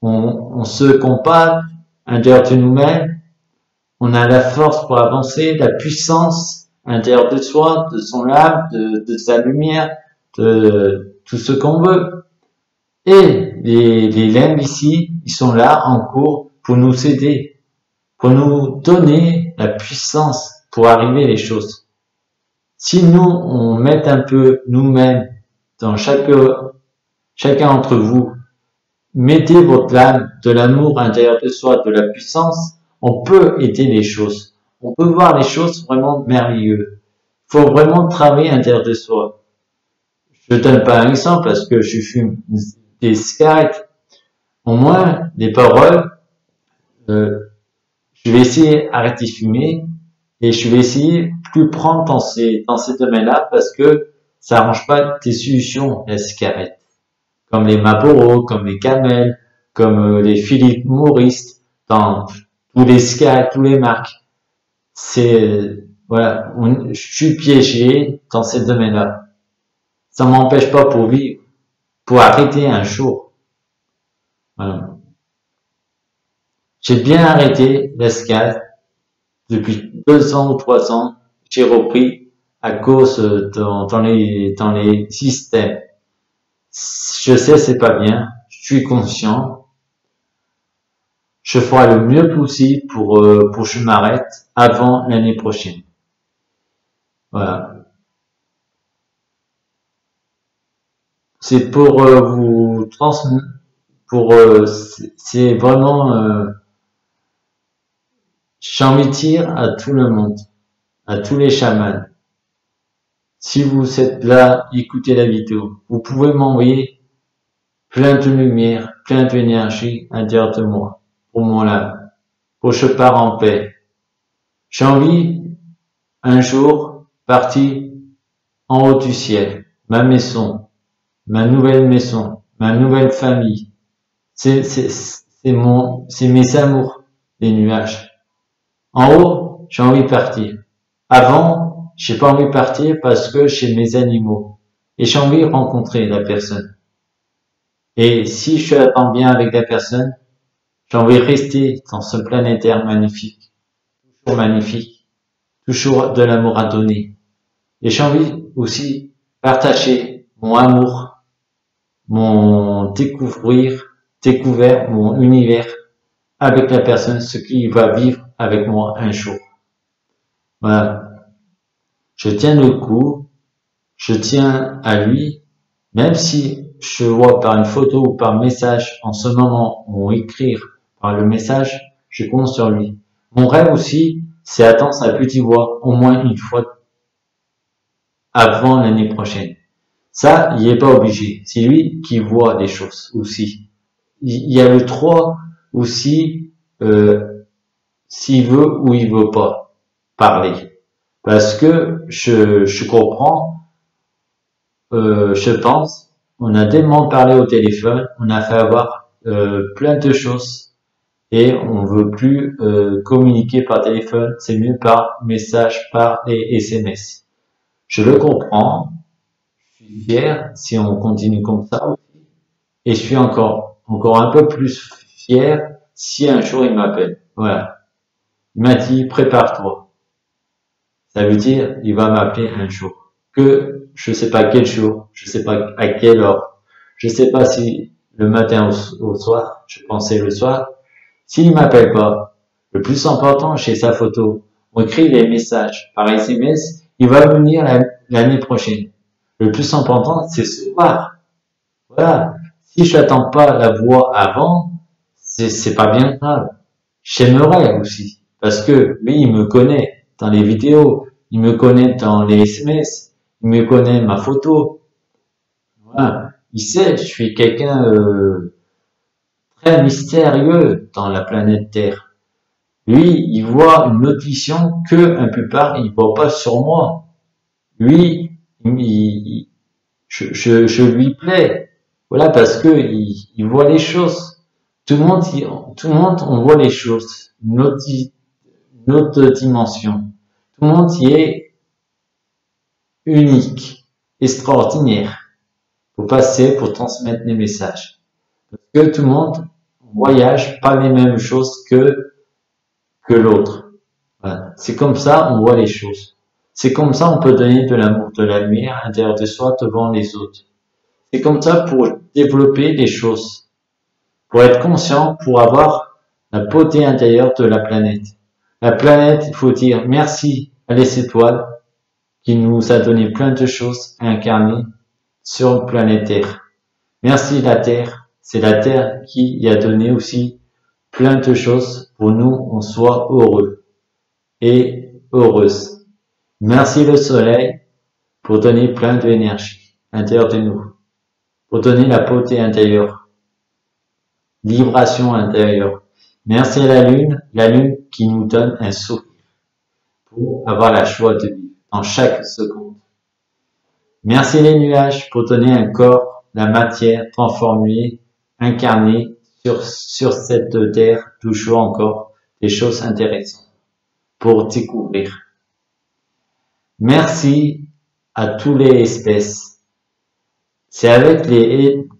on se compare, à l'intérieur de nous-mêmes, on a la force pour avancer, la puissance à l'intérieur de soi, de son âme, de sa lumière, de tout ce qu'on veut. Et les limbes ici, ils sont là en cours pour nous aider, pour nous donner la puissance pour arriver les choses. Si nous, on met un peu nous-mêmes dans chacun d'entre vous, mettez votre âme, de l'amour à l'intérieur de soi, de la puissance, on peut aider les choses. On peut voir les choses vraiment merveilleuses. Il faut vraiment travailler à l'intérieur de soi. Je donne pas un exemple parce que je fume des cigarettes. Au moins, des paroles, je vais essayer d'arrêter de fumer et je vais essayer de plus prendre dans ces domaines-là parce que ça arrange pas tes solutions, la cigarette. Comme les Marlboro, comme les Camel, comme les Philip Morris, dans tous les skies, tous les marques. Voilà, je suis piégé dans ces domaines-là. Ça m'empêche pas pour vivre, pour arrêter un jour. Voilà. J'ai bien arrêté l'escalade depuis 2 ans ou 3 ans. J'ai repris à cause dans les systèmes. Je sais c'est pas bien. Je suis conscient. Je ferai le mieux possible pour que je m'arrête avant l'année prochaine. Voilà. C'est pour vous transmettre, c'est vraiment, j'ai envie de dire à tout le monde, à tous les chamans. Si vous êtes là, écoutez la vidéo, vous pouvez m'envoyer plein de lumière, plein d'énergie à l'intérieur de moi, pour moi là, pour que je pars en paix. J'ai envie, un jour, partir en haut du ciel, ma maison, ma nouvelle maison, ma nouvelle famille. C'est mes amours, les nuages. En haut, j'ai envie de partir. Avant, j'ai pas envie de partir parce que j'ai mes animaux. Et j'ai envie de rencontrer la personne. Et si je attends bien avec la personne, j'ai envie de rester dans ce planétaire magnifique. Toujours magnifique. Toujours de l'amour à donner. Et j'ai envie aussi de partager mon amour, mon découvert mon univers avec la personne, ce qui va vivre avec moi un jour. Voilà. Je tiens le coup, je tiens à lui, même si je vois par une photo ou par message en ce moment ou écrire par le message, je compte sur lui. Mon rêve aussi, c'est attendre sa petite voix au moins une fois avant l'année prochaine. Ça, il est pas obligé. C'est lui qui voit des choses aussi. Il y a le 3 aussi, s'il veut ou il veut pas parler. Parce que je comprends, je pense, on a tellement parlé au téléphone, on a fait avoir plein de choses et on veut plus communiquer par téléphone, c'est mieux par message, par les SMS. Je le comprends, je suis fier si on continue comme ça et je suis encore un peu plus fier si un jour il m'appelle. Voilà. Il m'a dit prépare-toi. Ça veut dire il va m'appeler un jour. Que je sais pas quel jour, je sais pas à quelle heure, je sais pas si le matin au soir, je pensais le soir. S'il m'appelle pas, le plus important chez sa photo, on écrit les messages par SMS, il va venir l'année prochaine. Le plus important, c'est ce soir. Voilà. Si je n'attends pas la voix avant, c'est pas bien grave. J'aimerais aussi. Parce que lui, il me connaît dans les vidéos, il me connaît dans les SMS, il me connaît ma photo. Voilà. Il sait, je suis quelqu'un très mystérieux dans la planète Terre. Lui, il voit une autre vision que un plupart, il voit pas sur moi. Lui, je lui plais. Voilà, parce que il voit les choses. Tout le monde, on voit les choses. Une autre dimension. Tout le monde y est unique, extraordinaire. Pour passer, pour transmettre les messages. Parce que tout le monde voyage pas les mêmes choses que l'autre. Voilà. C'est comme ça, on voit les choses. C'est comme ça, on peut donner de l'amour, de la lumière à l'intérieur de soi devant les autres. C'est comme ça pour développer les choses. Pour être conscient, pour avoir la beauté intérieure de la planète. La planète, il faut dire merci à les étoiles qui nous a donné plein de choses à incarner sur le planète Terre. Merci la Terre. C'est la Terre qui y a donné aussi plein de choses pour nous, on soit heureux et heureuse. Merci le Soleil pour donner plein d'énergie à l'intérieur de nous. Pour donner la beauté intérieure, vibration intérieure. Merci à la Lune qui nous donne un sourire pour avoir la joie de vivre en chaque seconde. Merci les nuages pour donner un corps, la matière transformée, incarnée sur cette terre toujours encore des choses intéressantes pour découvrir. Merci à tous les espèces. C'est avec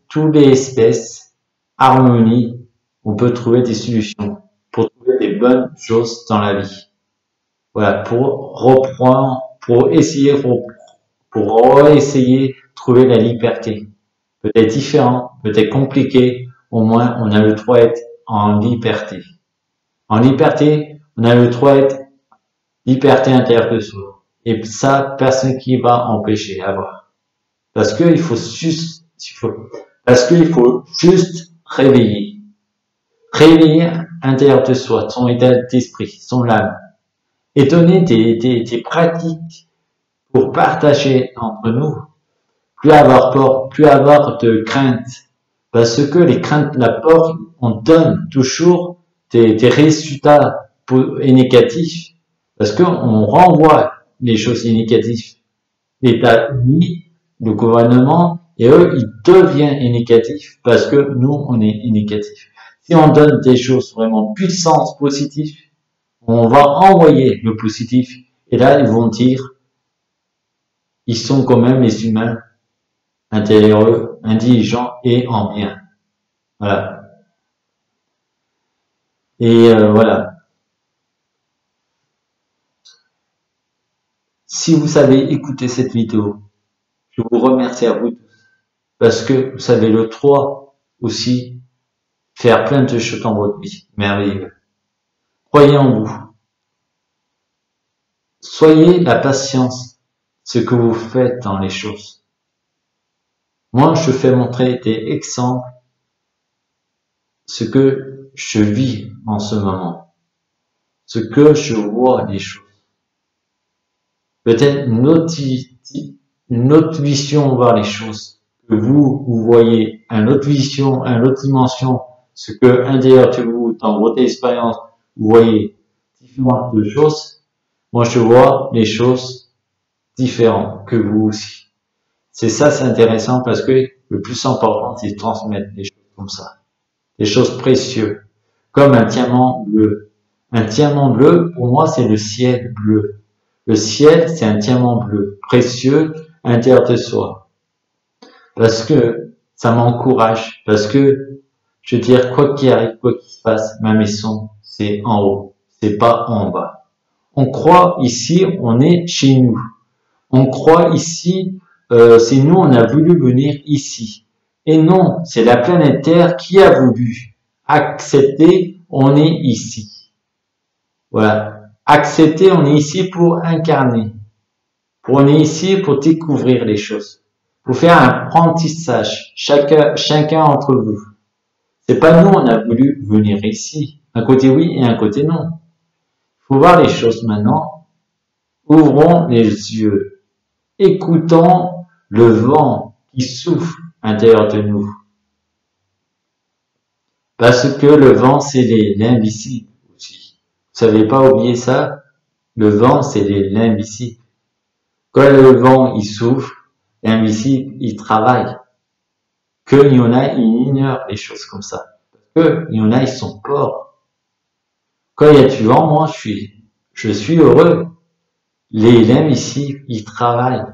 tous les espèces, harmonie, on peut trouver des solutions pour trouver des bonnes choses dans la vie. Voilà, pour reprendre, pour essayer de trouver la liberté. Peut-être différent, peut-être compliqué, au moins on a le droit d'être en liberté. En liberté, on a le droit d'être liberté intérieure de soi. Et ça, personne qui va empêcher avoir. Parce qu'il faut juste réveiller. Réveiller l'intérieur de soi, son état d'esprit, son âme. Et donner des pratiques pour partager entre nous. Plus avoir peur, plus avoir de crainte. Parce que les craintes, la peur, on donne toujours des résultats négatifs. Parce qu'on renvoie les choses négatives. L'État-Unis, le gouvernement, et eux, ils deviennent négatifs parce que nous, on est négatifs. Si on donne des choses vraiment puissantes, positives, on va envoyer le positif. Et là, ils vont dire, ils sont quand même les humains intérieurs, intelligents et en bien. Voilà. Et voilà. Si vous savez écouter cette vidéo, je vous remercie à vous tous. Parce que vous avez le droit aussi faire plein de choses dans votre vie. Merveilleux. Croyez en vous. Soyez la patience, ce que vous faites dans les choses. Moi, je fais montrer des exemples, ce que je vis en ce moment, ce que je vois des choses. Peut-être une autre vision voir les choses, que vous voyez, une autre vision, une autre dimension, ce que intérieur de vous, dans votre expérience, vous voyez différentes choses. Moi, je vois les choses différentes que vous aussi. C'est ça, c'est intéressant parce que le plus important, c'est de transmettre des choses comme ça. Des choses précieuses. Comme un diamant bleu. Un diamant bleu, pour moi, c'est le ciel bleu. Le ciel, c'est un diamant bleu, précieux, à l'intérieur de soi. Parce que ça m'encourage. Parce que, je veux dire, quoi qu'il arrive, quoi qu'il se passe, ma maison, c'est en haut. C'est pas en bas. On croit ici, on est chez nous. On croit ici, c'est nous, on a voulu venir ici. Et non, c'est la planète Terre qui a voulu accepter, on est ici. Voilà. Accepter, on est ici pour incarner. On est ici pour découvrir les choses. Pour faire un apprentissage, chacun entre vous. C'est pas nous, on a voulu venir ici. Un côté oui et un côté non. Faut voir les choses maintenant. Ouvrons les yeux. Écoutons le vent qui souffle à l'intérieur de nous. Parce que le vent, c'est l'invisible aussi. Vous savez pas oublier ça? Le vent, c'est l'invisible. Quand le vent, il souffle, l'invisible, il travaille. Qu'il y en a, ils ignorent les choses comme ça. Parce qu'il y en a, ils sont pauvres. Quand il y a du vent, moi, je suis heureux. L'invisible, il travaille.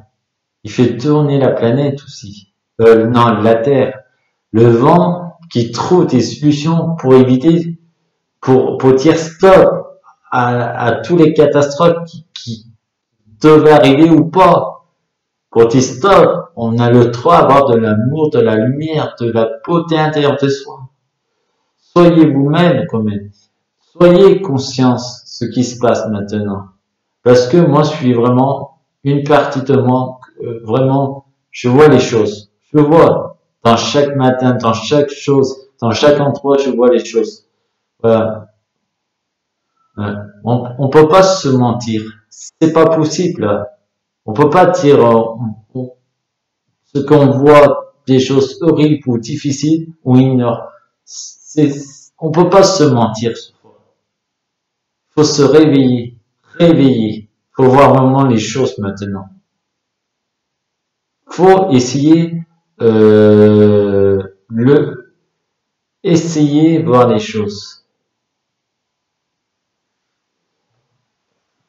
Il fait tourner la planète aussi. Non, la Terre. Le vent qui trouve des solutions pour éviter, pour dire stop à tous les catastrophes qui devaient arriver ou pas. Pour dire stop, on a le droit d'avoir de l'amour, de la lumière, de la beauté intérieure de soi. Soyez vous-même quand même. Soyez conscience de ce qui se passe maintenant. Parce que moi, je suis vraiment une partie de moi, vraiment, je vois les choses. Je vois dans chaque matin, dans chaque chose, dans chaque endroit, je vois les choses. Voilà. On peut pas se mentir. C'est pas possible. On peut pas dire ce qu'on voit des choses horribles ou difficiles, on ignore. On peut pas se mentir. Faut se réveiller. Faut voir vraiment les choses maintenant. Faut essayer essayer de voir les choses.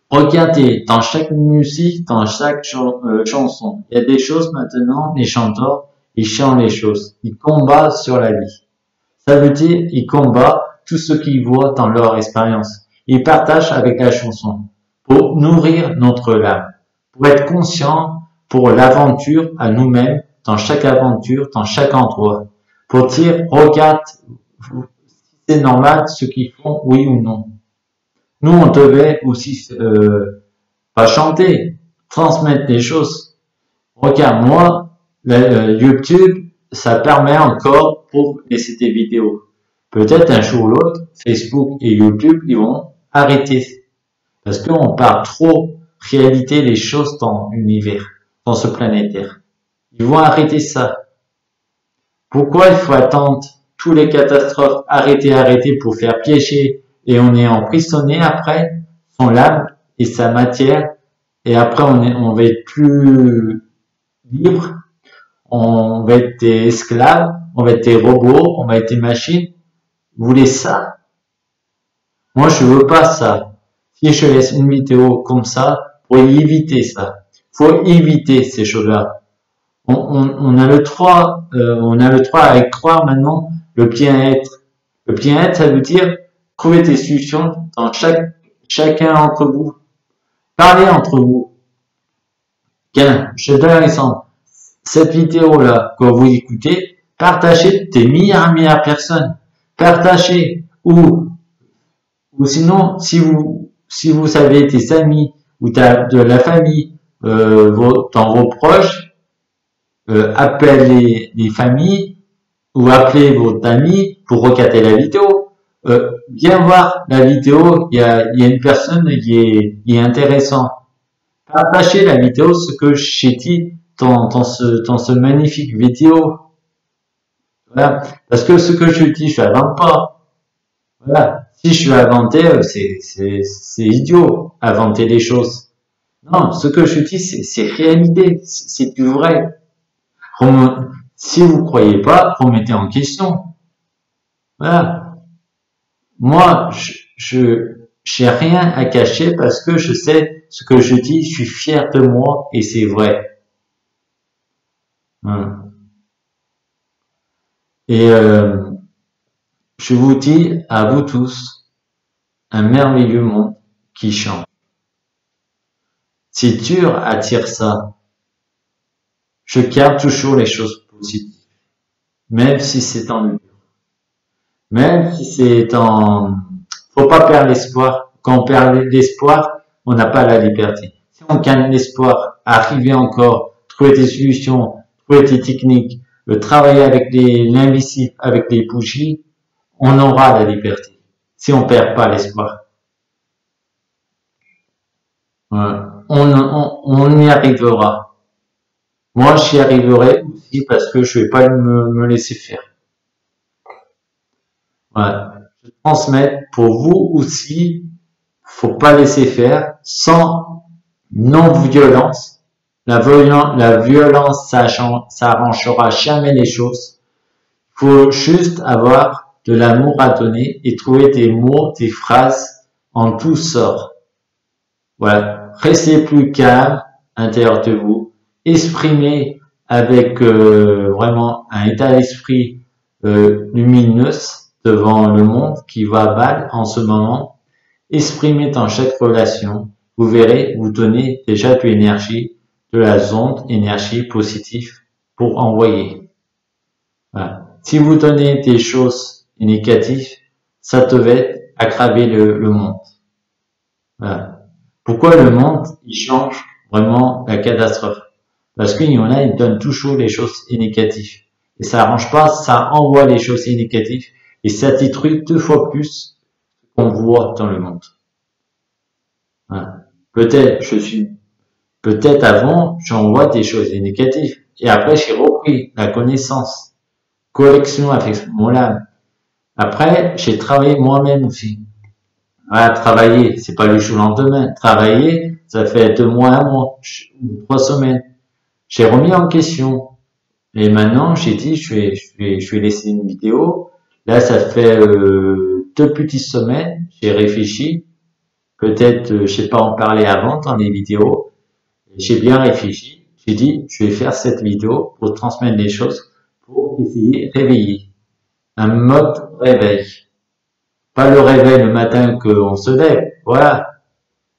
Regardez, dans chaque musique, dans chaque chanson, il y a des choses maintenant, les chanteurs, ils chantent les choses. Ils combattent sur la vie. Ça veut dire, ils combattent tout ce qu'ils voient dans leur expérience. Ils partagent avec la chanson pour nourrir notre âme, pour être conscient pour l'aventure à nous-mêmes, dans chaque aventure, dans chaque endroit. Pour dire, regarde, si c'est normal ce qu'ils font, oui ou non. Nous, on devait aussi pas chanter, transmettre des choses. Regarde, moi, YouTube, ça permet encore pour laisser des vidéos. Peut-être un jour ou l'autre, Facebook et YouTube, ils vont arrêter. Parce qu'on parle trop réalité les choses dans l'univers, dans ce planétaire. Ils vont arrêter ça. Pourquoi il faut attendre tous les catastrophes, arrêter pour faire piéger et on est emprisonné après son âme et sa matière et après on va être plus libre, on va être des esclaves, on va être des robots, on va être des machines. Vous voulez ça? Moi je veux pas ça. Si je laisse une vidéo comme ça, pour éviter ça, faut éviter ces choses-là. On a le droit, à croire maintenant le bien-être. Le bien-être, ça veut dire trouver des solutions dans chacun entre vous. Parlez entre vous. Tiens, je donne un exemple. Cette vidéo-là, que vous écoutez, partagez des milliards de personnes. Partagez. Ou sinon, si vous avez des amis ou de la famille, dans vos proches, appelez les familles ou appelez vos amis pour regarder la vidéo. Viens voir la vidéo, il y a une personne qui est intéressant. Partagez la vidéo, ce que j'ai dit dans ce magnifique vidéo. Voilà. Parce que ce que je dis, je l'invente pas. Voilà. Si je suis inventé, c'est idiot, inventer des choses. Non, ce que je dis, c'est réalité, c'est du vrai. Si vous croyez pas, remettez en question. Voilà. Moi, j'ai rien à cacher parce que je sais ce que je dis, je suis fier de moi et c'est vrai. Voilà. Et je vous dis à vous tous un merveilleux monde qui chante. C'est dur à dire ça. Je garde toujours les choses positives, même si c'est en dur. Même si c'est en... Faut pas perdre l'espoir. Quand on perd l'espoir, on n'a pas la liberté. Si on gagne l'espoir, arriver encore, trouver des solutions, trouver des techniques, travailler avec l'invisible, avec les bougies, on aura la liberté. Si on perd pas l'espoir. Voilà. On y arrivera. Moi, j'y arriverai aussi parce que je vais pas me laisser faire. Voilà. Je transmets pour vous aussi. Faut pas laisser faire sans non-violence. La violence, ça arrangera jamais les choses. Faut juste avoir de l'amour à donner et trouver des mots, des phrases en tout sort. Voilà. Restez plus calme à l'intérieur de vous. Exprimez avec vraiment un état d'esprit lumineux devant le monde qui va mal en ce moment. Exprimez dans chaque relation. Vous verrez, vous donnez déjà de l'énergie, de la zone énergie positive pour envoyer. Voilà. Si vous donnez des choses négatives, ça devait aggraver le monde. Voilà. Pourquoi le monde, il change vraiment la catastrophe? Parce qu'il y en a, ils donnent toujours les choses négatives. Et ça arrange pas, ça envoie les choses négatives. Et ça détruit 2 fois plus ce qu'on voit dans le monde. Voilà. Peut-être avant, j'envoie des choses négatives. Et après, j'ai repris la connaissance. Collection avec mon âme. Après, j'ai travaillé moi-même aussi. Voilà, travailler, c'est pas le jour au lendemain. Travailler, ça fait 2 mois, 1 mois, 3 semaines. J'ai remis en question. Et maintenant, j'ai dit, je vais laisser une vidéo. Là, ça fait 2 petites semaines. J'ai réfléchi. peut-être, je sais pas en parler avant dans les vidéos. J'ai bien réfléchi. J'ai dit, je vais faire cette vidéo pour transmettre des choses, pour essayer de réveiller. Un mode réveil. Pas le réveil le matin qu'on se lève. Voilà.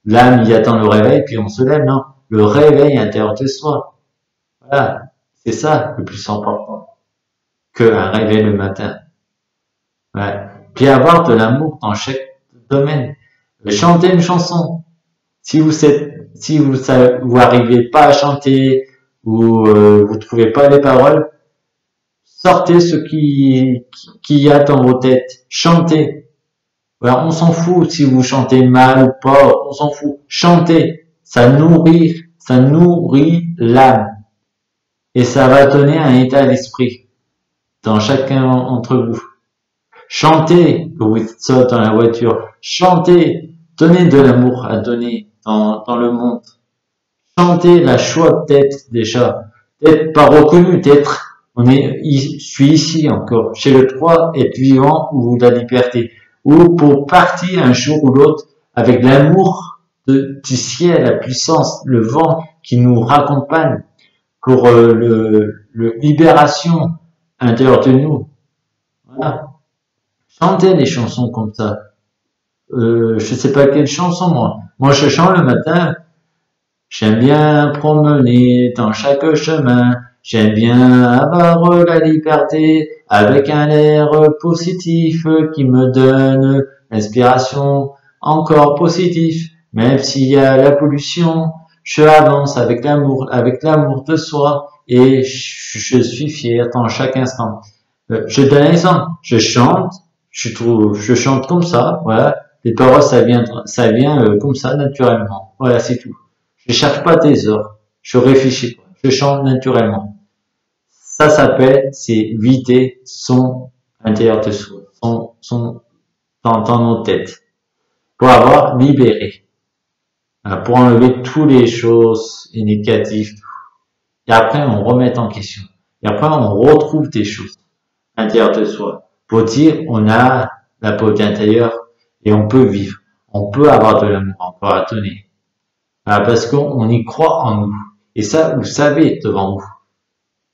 L'âme y attend le réveil, puis on se lève. Non. Le réveil intérieur de soi. Voilà. C'est ça le plus important qu'un réveil le matin. Ouais. Puis avoir de l'amour dans chaque domaine. Chanter une chanson. Si vous arrivez pas à chanter ou vous trouvez pas les paroles, sortez ce qui y a dans vos têtes. Chantez. Alors, on s'en fout si vous chantez mal ou pas, on s'en fout. Chantez. Ça nourrit l'âme. Et ça va donner un état d'esprit dans chacun d'entre vous. Chantez que vous êtes dans la voiture. Chantez. Donnez de l'amour à donner dans le monde. Chantez la joie d'être déjà. D'être pas reconnu, je suis ici encore. Chez le 3, être vivant ou la liberté. Ou pour partir un jour ou l'autre avec l'amour du ciel, la puissance, le vent qui nous raccompagne pour le libération intérieure de nous. Voilà. Chantez des chansons comme ça. Je sais pas quelle chanson moi. Moi je chante le matin. J'aime bien promener dans chaque chemin. J'aime bien avoir la liberté avec un air positif qui me donne l'inspiration encore positif. Même s'il y a la pollution, je avance avec l'amour de soi et je suis fier dans chaque instant. Je donne un exemple. Je chante, je chante comme ça, voilà. Les paroles, ça vient comme ça naturellement. Voilà, c'est tout. Je cherche pas des heures. Je réfléchis pas. Je chante naturellement. Ça s'appelle, c'est vider son intérieur de soi, dans nos têtes, pour avoir libéré, pour enlever toutes les choses négatives. Et après, on remet en question. Et après, on retrouve des choses intérieures de soi, pour dire, on a la beauté intérieure et on peut vivre. On peut avoir de l'amour encore à donner. Parce qu'on y croit en nous. Et ça, vous savez devant vous.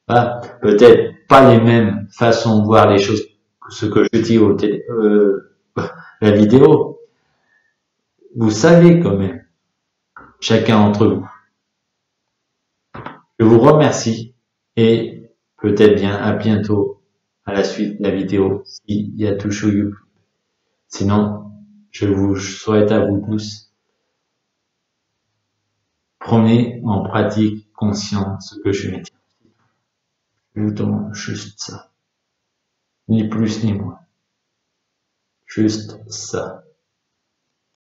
Voilà. Peut-être pas les mêmes façons de voir les choses que ce que je dis la vidéo. Vous savez quand même, chacun d'entre vous. Je vous remercie et peut-être bien à bientôt à la suite de la vidéo s'il y a toujours YouTube. Sinon, je vous souhaite à vous tous, prenez en pratique conscient ce que je vais dire. Je vous demande juste ça. Ni plus ni moins. Juste ça.